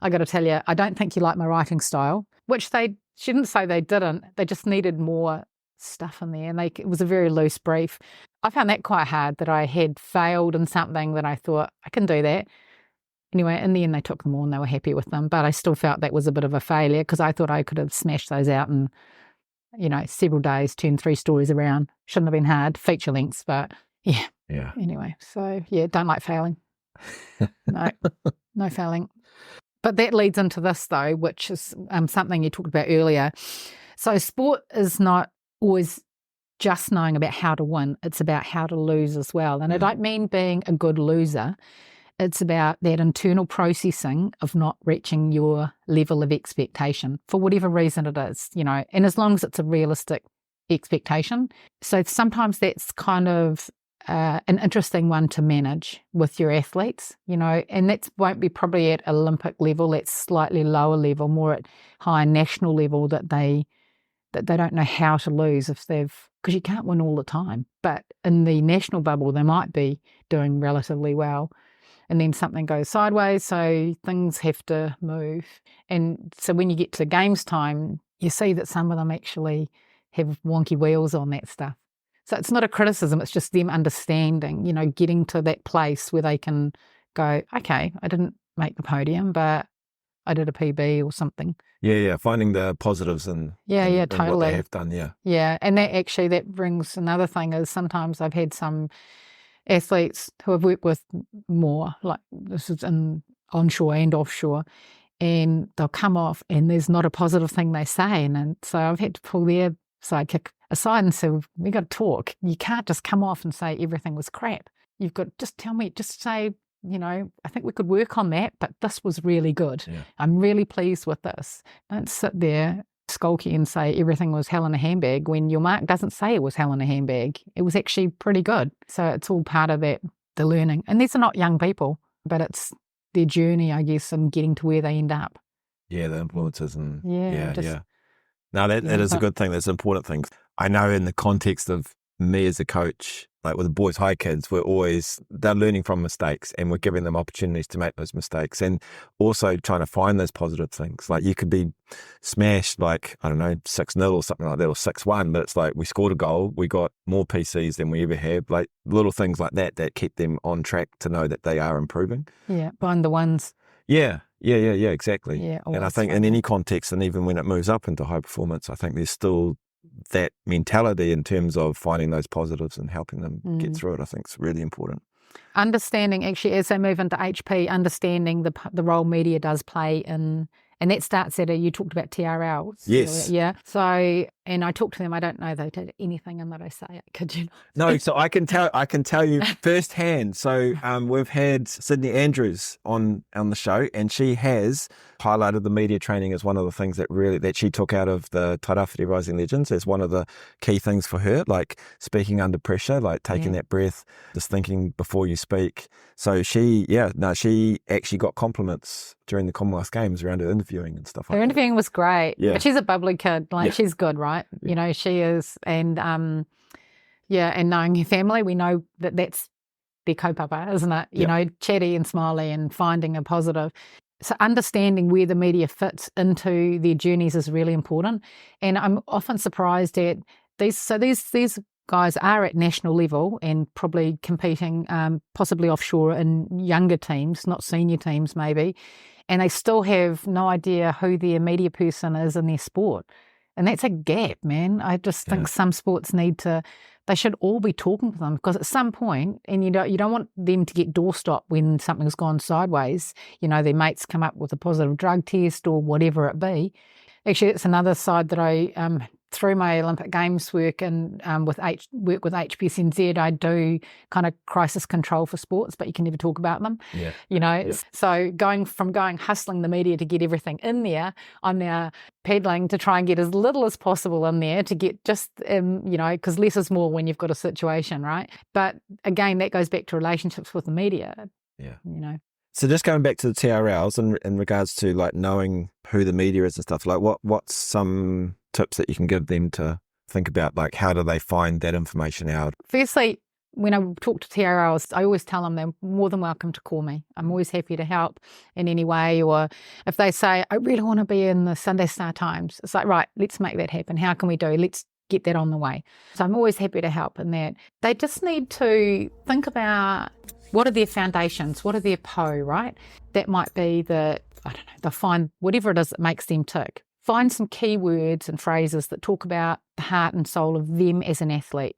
[SPEAKER 2] I got to tell you, I don't think you like my writing style, which she didn't say they didn't. They just needed more stuff in there. And it was a very loose brief. I found that quite hard, that I had failed in something that I thought, I can do that. Anyway, in the end, they took them all and they were happy with them. But I still felt that was a bit of a failure, because I thought I could have smashed those out in, several days, turned 3 stories around. Shouldn't have been hard, feature lengths, but yeah.
[SPEAKER 1] Yeah.
[SPEAKER 2] Anyway, so yeah, don't like failing. No failing. But that leads into this, though, which is something you talked about earlier. So sport is not always just knowing about how to win. It's about how to lose as well. And I don't mean being a good loser. It's about that internal processing of not reaching your level of expectation for whatever reason it is, and as long as it's a realistic expectation. So sometimes that's kind of an interesting one to manage with your athletes, and that won't be probably at Olympic level. That's slightly lower level, more at high national level, that they don't know how to lose because you can't win all the time. But in the national bubble, they might be doing relatively well. And then something goes sideways, so things have to move. And so when you get to games time, you see that some of them actually have wonky wheels on that stuff. So it's not a criticism, it's just them understanding, getting to that place where they can go, okay, I didn't make the podium, but I did a PB or something.
[SPEAKER 1] Yeah, finding the positives and
[SPEAKER 2] totally.
[SPEAKER 1] what they have done, yeah.
[SPEAKER 2] Yeah, and that brings another thing is sometimes I've had some athletes who I've worked with more, like this is in onshore and offshore, and they'll come off and there's not a positive thing they say. And so I've had to pull their sidekick aside and say, we got to talk. You can't just come off and say everything was crap. You've got to just say, I think we could work on that, but this was really good. Yeah. I'm really pleased with this. Don't sit there skulky and say everything was hell in a handbag when your mark doesn't say it was hell in a handbag. It was actually pretty good. So it's all part of that, the learning. And these are not young people, but it's their journey, I guess, and getting to where they end up.
[SPEAKER 1] Yeah, the influences and
[SPEAKER 2] yeah.
[SPEAKER 1] No, that is a good thing. That's an important thing. I know in the context of me as a coach, like with the boys high kids, they're learning from mistakes and we're giving them opportunities to make those mistakes, and also trying to find those positive things. Like you could be smashed, like, I don't know, 6-0 or something like that, or 6-1, but it's like we scored a goal, we got more PCs than we ever have, like little things like that keep them on track to know that they are improving.
[SPEAKER 2] Yeah, find the ones.
[SPEAKER 1] Yeah, exactly.
[SPEAKER 2] Yeah,
[SPEAKER 1] and I think in any context, and even when it moves up into high performance, I think there's still that mentality in terms of finding those positives and helping them get through it. I think it's really important.
[SPEAKER 2] Understanding, actually, as they move into HP, understanding the role media does play in, and that starts at you talked about TRLs.
[SPEAKER 1] Yes.
[SPEAKER 2] Yeah. So, and I talked to them, I don't know they did anything in that I say it, could you not?
[SPEAKER 1] No, so I can tell you firsthand. So we've had Sydney Andrews on the show, and she has highlighted the media training as one of the things that she took out of the Tairawhiti Rising Legends as one of the key things for her, like speaking under pressure, like taking that breath, just thinking before you speak. So she actually got compliments during the Commonwealth Games around her interviewing and stuff like that.
[SPEAKER 2] Her interviewing was great.
[SPEAKER 1] Yeah.
[SPEAKER 2] But she's a bubbly kid. She's good, right? Yeah. She is. And and knowing her family, we know that's their kaupapa, isn't it? You know, chatty and smiley and finding a positive. So understanding where the media fits into their journeys is really important. And I'm often surprised at these guys are at national level and probably competing possibly offshore in younger teams, not senior teams maybe, and they still have no idea who their media person is in their sport. And that's a gap, man. I just think some sports they should all be talking to them, because at some point, and you don't want them to get doorstopped when something's gone sideways, their mates come up with a positive drug test or whatever it be. Actually, it's another side that I, through my Olympic Games work and work with HPSNZ, I do kind of crisis control for sports, but you can never talk about them. So going hustling the media to get everything in there, I'm now peddling to try and get as little as possible in there to get just, because less is more when you've got a situation, right? But again, that goes back to relationships with the media.
[SPEAKER 1] Yeah. So just going back to the TRLs in regards to like knowing who the media is and stuff, like what's some tips that you can give them to think about, like how do they find that information out?
[SPEAKER 2] Firstly, when I talk to TRLs, I always tell them they're more than welcome to call me. I'm always happy to help in any way. Or if they say, I really want to be in the Sunday Star Times, it's like, right, let's make that happen. How can we do? Let's get that on the way. So I'm always happy to help in that. They just need to think about what are their foundations, what are their PO, right? That might be they'll find whatever it is that makes them tick. Find some keywords and phrases that talk about the heart and soul of them as an athlete.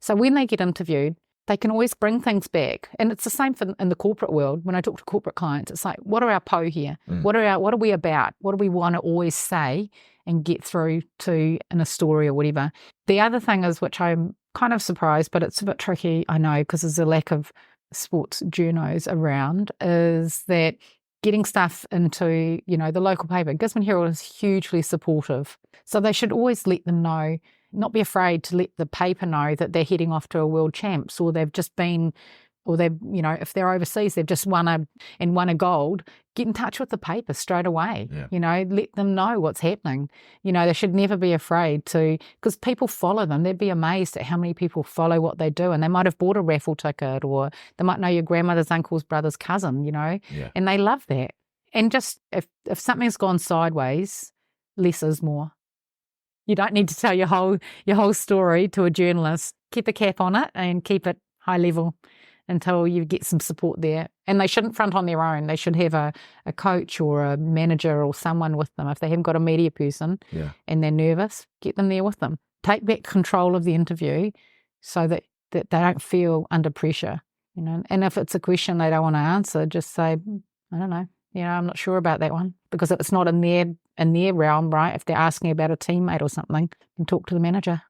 [SPEAKER 2] So when they get interviewed, they can always bring things back. And it's the same in the corporate world. When I talk to corporate clients, it's like, what are our PO here? What are we about? What do we want to always say and get through to in a story or whatever? The other thing is, which I'm kind of surprised, but it's a bit tricky, I know, because there's a lack of sports journos around, is that getting stuff into, the local paper. Gisborne Herald is hugely supportive. So they should always let them know, not be afraid to let the paper know that they're heading off to a world champs, or they've just been, or they've, if they're overseas, they've just won a gold. Get in touch with the paper straight away. Let them know what's happening. They should never be afraid to, because people follow them. They'd be amazed at how many people follow what they do, and they might have bought a raffle ticket, or they might know your grandmother's uncle's brother's cousin, and they love that. And just if something's gone sideways, less is more. You don't need to tell your whole story to a journalist. Keep a cap on it and keep it high level until you get some support there. And they shouldn't front on their own. They should have a coach or a manager or someone with them. If they haven't got a media person and they're nervous, get them there with them. Take back control of the interview so that they don't feel under pressure. And if it's a question they don't want to answer, just say, I don't know. I'm not sure about that one, because if it's not in their realm, right? If they're asking about a teammate or something, then talk to the manager.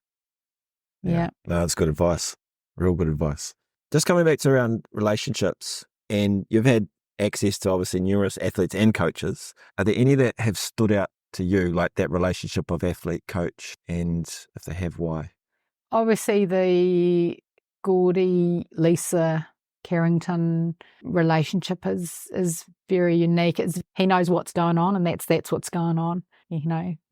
[SPEAKER 2] Yeah.
[SPEAKER 1] No, that's good advice. Real good advice. Just coming back to around relationships, and you've had access to obviously numerous athletes and coaches. Are there any that have stood out to you, like that relationship of athlete-coach, and if they have, why?
[SPEAKER 2] Obviously the Gordy, Lisa, Carrington relationship is very unique. He knows what's going on, and that's what's going on.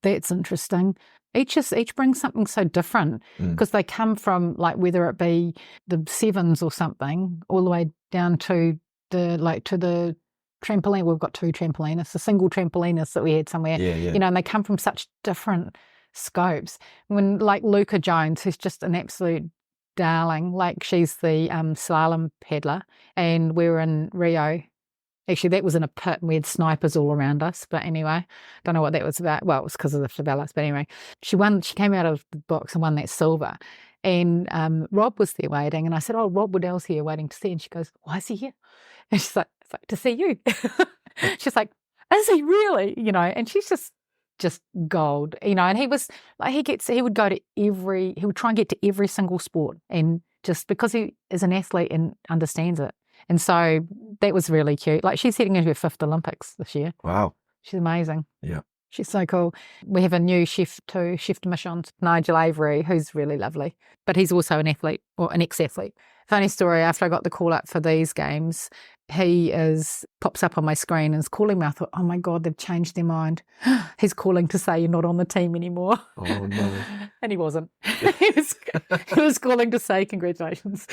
[SPEAKER 2] That's interesting. Each brings something so different, because they come from, like, whether it be the sevens or something, all the way down to the trampoline. We've got two trampolinists, a single trampolinist that we had somewhere. And they come from such different scopes. When, like, Luca Jones, who's just an absolute darling, like, she's the slalom paddler, and we were in Rio. Actually, that was in a pit and we had snipers all around us. But anyway, don't know what that was about. Well, it was because of the Favelas. But anyway, she came out of the box and won that silver. And Rob was there waiting. And I said, oh, Rob Waddell's here waiting to see. And she goes, why is he here? And she's like, it's like, to see you. She's like, is he really? And she's just gold, and he was like, he would try and get to every single sport, and just because he is an athlete and understands it. And so that was really cute. Like, she's heading into her 5th Olympics this year.
[SPEAKER 1] Wow.
[SPEAKER 2] She's amazing.
[SPEAKER 1] Yeah.
[SPEAKER 2] She's so cool. We have a new chef too, Chef de Mission, Nigel Avery, who's really lovely. But he's also an athlete, or an ex-athlete. Funny story, after I got the call up for these games, he pops up on my screen and is calling me. I thought, oh my God, they've changed their mind. He's calling to say you're not on the team anymore.
[SPEAKER 1] Oh no.
[SPEAKER 2] And he wasn't. he was calling to say congratulations.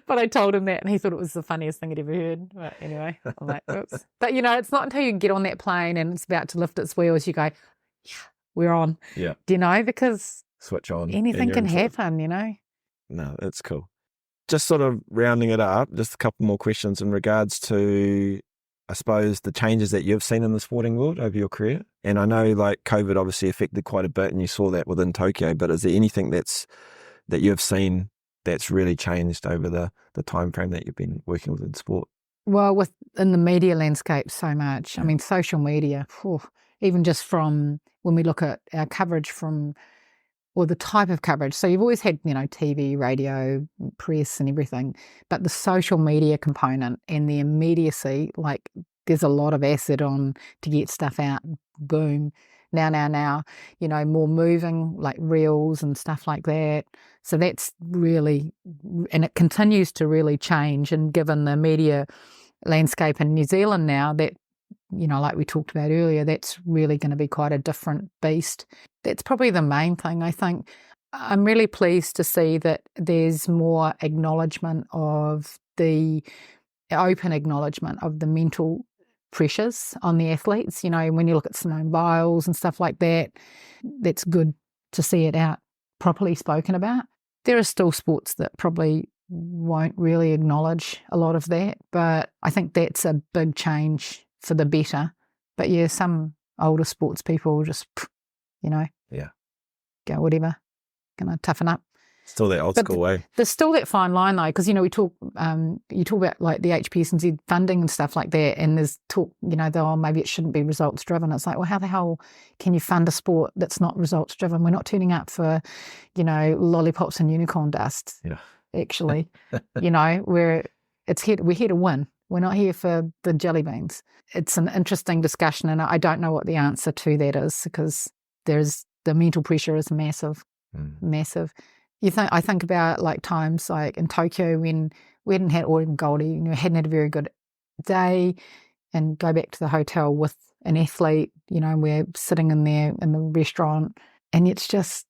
[SPEAKER 2] But I told him that, and he thought it was the funniest thing he'd ever heard. But anyway, I'm like, oops. But it's not until you get on that plane and it's about to lift its wheels, you go, yeah, we're on.
[SPEAKER 1] Yeah.
[SPEAKER 2] Do you know? Because
[SPEAKER 1] switch on.
[SPEAKER 2] anything can happen,
[SPEAKER 1] No, that's cool. Just sort of rounding it up, just a couple more questions in regards to, I suppose, the changes that you've seen in the sporting world over your career. And I know like COVID obviously affected quite a bit and you saw that within Tokyo, but is there anything that you've seen that's really changed over the time frame that you've been working within sport?
[SPEAKER 2] Well, within the media landscape so much. I mean, social media, even just from when we look at our coverage or the type of coverage. So you've always had, TV, radio, press and everything, but the social media component and the immediacy, like there's a lot of acid on to get stuff out, boom, now, more moving like reels and stuff like that. So that's really, and it continues to really change. And given the media landscape in New Zealand now, that, like we talked about earlier, that's really going to be quite a different beast. That's probably the main thing. I think I'm really pleased to see that there's more acknowledgement of the open acknowledgement of the mental pressures on the athletes. When you look at Simone Biles and stuff like that, that's good to see it out properly spoken about. There are still sports that probably won't really acknowledge a lot of that, but I think that's a big change for the better. But yeah, some older sports people just, go whatever, gonna toughen up.
[SPEAKER 1] Still that old school way.
[SPEAKER 2] There's still that fine line though, because we talk, you talk about like the HPSNZ funding and stuff like that, and there's talk, maybe it shouldn't be results driven. It's like, well, how the hell can you fund a sport that's not results driven? We're not turning up for, lollipops and unicorn dust.
[SPEAKER 1] Yeah.
[SPEAKER 2] Actually, we're here to win. We're not here for the jelly beans. It's an interesting discussion, and I don't know what the answer to that is, because the mental pressure is massive, massive. I think about like times like in Tokyo when we hadn't had, or in Goldie, hadn't had a very good day, and go back to the hotel with an athlete, and we're sitting in there in the restaurant, and it's just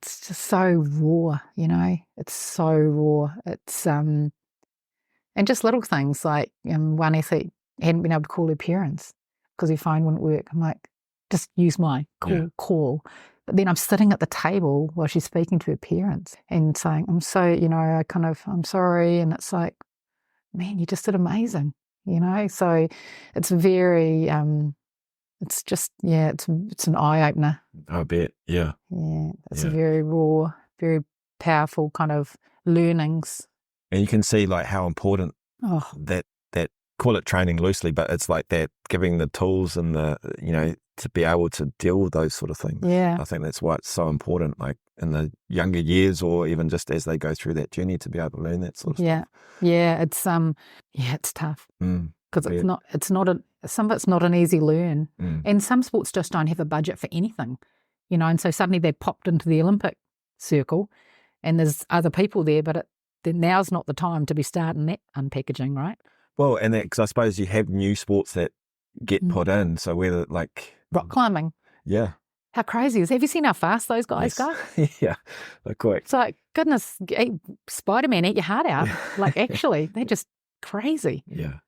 [SPEAKER 2] so raw, it's so raw. It's and just little things like one athlete hadn't been able to call her parents because her phone wouldn't work. I'm like, just use my call. But then I'm sitting at the table while she's speaking to her parents and saying, I'm sorry. And it's like, man, you just did amazing, So it's very, it's an eye opener.
[SPEAKER 1] I bet, yeah.
[SPEAKER 2] Yeah, it's a very raw, very powerful kind of learnings.
[SPEAKER 1] And you can see like how important that call it training loosely, but it's like that giving the tools and the, to be able to deal with those sort of things.
[SPEAKER 2] Yeah.
[SPEAKER 1] I think that's why it's so important, like in the younger years or even just as they go through that journey, to be able to learn that sort of stuff.
[SPEAKER 2] Yeah, it's it's tough because some of it's not an easy learn, and some sports just don't have a budget for anything, and so suddenly they popped into the Olympic circle, and there's other people there, but now's not the time to be starting that unpackaging, right?
[SPEAKER 1] Well, and that, because I suppose you have new sports that get put in, so whether like
[SPEAKER 2] rock climbing.
[SPEAKER 1] Yeah.
[SPEAKER 2] How crazy is? Have you seen how fast those guys go?
[SPEAKER 1] Yeah, they're quick.
[SPEAKER 2] It's like, goodness, Spider-Man, eat your heart out. Like, actually, they're just crazy.
[SPEAKER 1] Yeah.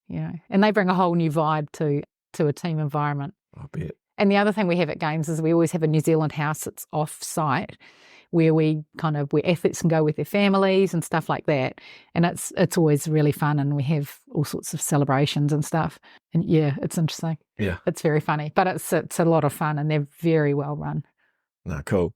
[SPEAKER 2] Yeah, and they bring a whole new vibe to a team environment.
[SPEAKER 1] I bet.
[SPEAKER 2] And the other thing we have at Games is we always have a New Zealand house that's off-site, where where athletes can go with their families and stuff like that. And it's always really fun, and we have all sorts of celebrations and stuff. And yeah, it's interesting.
[SPEAKER 1] Yeah.
[SPEAKER 2] It's very funny, but it's a lot of fun, and they're very well run.
[SPEAKER 1] No, cool.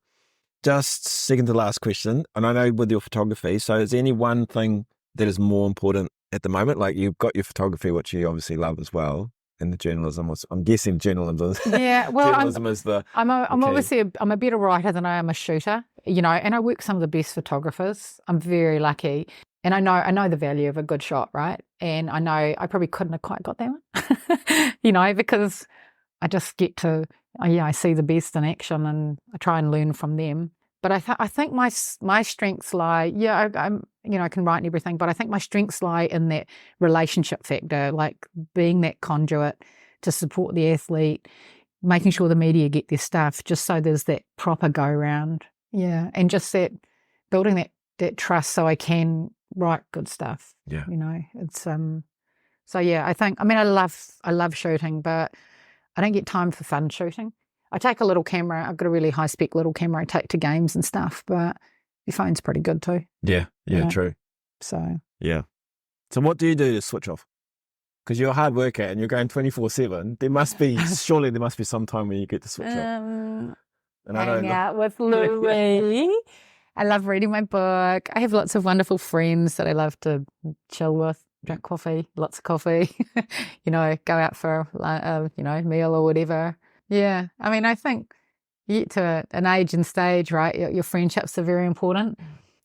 [SPEAKER 1] Just second to last question. And I know with your photography, so is there any one thing that is more important at the moment? Like, you've got your photography, which you obviously love as well, and the journalism was, I'm guessing journalism.
[SPEAKER 2] Yeah, well,
[SPEAKER 1] journalism is the.
[SPEAKER 2] I'm obviously I'm a better writer than I am a shooter, and I work with some of the best photographers. I'm very lucky, and I know the value of a good shot, right? And I know I probably couldn't have quite got that one, because I just get to, I see the best in action, and I try and learn from them. But I think my strengths lie, I can write and everything, but I think my strengths lie in that relationship factor, like being that conduit to support the athlete, making sure the media get their stuff, just so there's that proper go round. Yeah, and just that building that trust so I can write good stuff.
[SPEAKER 1] Yeah.
[SPEAKER 2] It's so yeah, I love shooting, but I don't get time for fun shooting. I take a little camera. I've got a really high-spec little camera I take to games and stuff, but your phone's pretty good too.
[SPEAKER 1] Yeah,
[SPEAKER 2] Yeah.
[SPEAKER 1] true.
[SPEAKER 2] So
[SPEAKER 1] Yeah. So what do you do to switch off? Because you're a hard worker and you're going 24/7. Surely there must be some time when you get to switch off.
[SPEAKER 2] hang
[SPEAKER 1] And I don't know.
[SPEAKER 2] out with Louis. I love reading my book. I have lots of wonderful friends that I love to chill with, drink coffee, lots of coffee, go out for a meal or whatever. Yeah. I mean, I think you get to an age and stage, right? Your friendships are very important.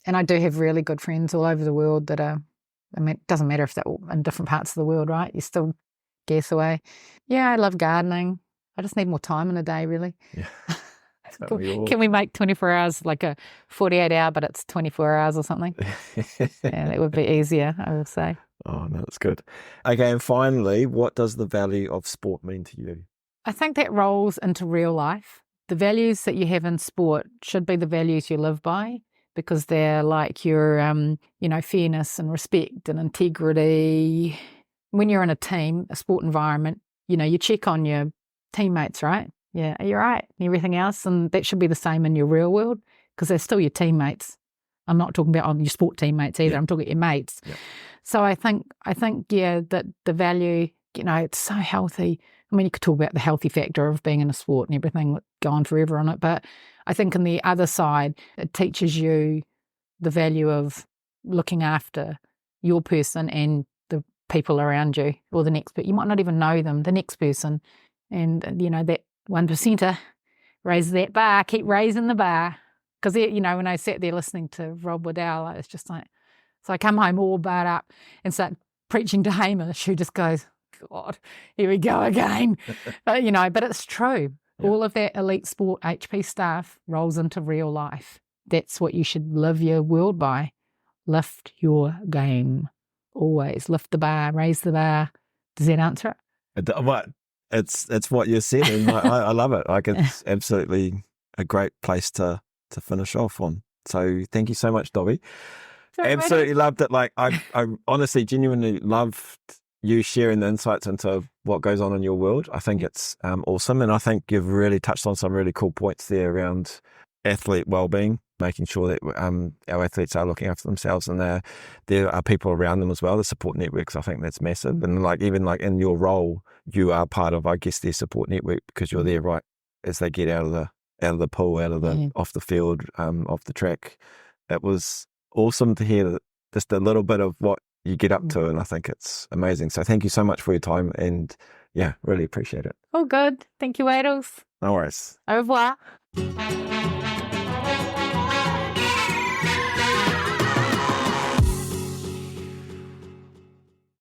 [SPEAKER 2] And I do have really good friends all over the world that are, it doesn't matter if they're all in different parts of the world, right? You still guess away. Yeah, I love gardening. I just need more time in a day, really.
[SPEAKER 1] Yeah.
[SPEAKER 2] Can we make 24 hours like a 48-hour, but it's 24 hours or something? Yeah, that would be easier, I would say.
[SPEAKER 1] Oh, no, that's good. Okay, and finally, what does the value of sport mean to you?
[SPEAKER 2] I think that rolls into real life. The values that you have in sport should be the values you live by, because they're like your, fairness and respect and integrity. When you're in a team, a sport environment, you check on your teammates, right? Yeah, are you right? And everything else. And that should be the same in your real world, because they're still your teammates. I'm not talking about your sport teammates either. Yeah. I'm talking about your mates. Yeah. So I think, that the value, it's so healthy. I mean, you could talk about the healthy factor of being in a sport and everything, go on forever on it. But I think on the other side, it teaches you the value of looking after your person and the people around you, or the next person. You might not even know them, the next person. And, that 1%er, raise that bar, keep raising the bar. Because, when I sat there listening to Rob Waddell, it's just like, so I come home all barred up and start preaching to Hamish, who just goes, God, here we go again. But it's true. Yeah. All of that elite sport HP stuff rolls into real life. That's what you should live your world by. Lift your game. Always lift the bar, raise the bar. Does that answer it?
[SPEAKER 1] What? It's what you said, and I love it. Like, it's absolutely a great place to finish off on. So thank you so much, Dobbie. Absolutely loved it. Like, I honestly, genuinely loved you sharing the insights into what goes on in your world. I think it's awesome, and I think you've really touched on some really cool points there around athlete well-being, making sure that our athletes are looking after themselves, and there are people around them as well, the support networks. I think that's massive. And even in your role, you are part of, I guess, their support network, because you're there right as they get out of the pool, off the field, off the track. It was awesome to hear just a little bit of what you get up to, and I think it's amazing. So thank you so much for your time, and really appreciate it.
[SPEAKER 2] Oh, good. Thank you, Adolf.
[SPEAKER 1] No worries.
[SPEAKER 2] Au revoir.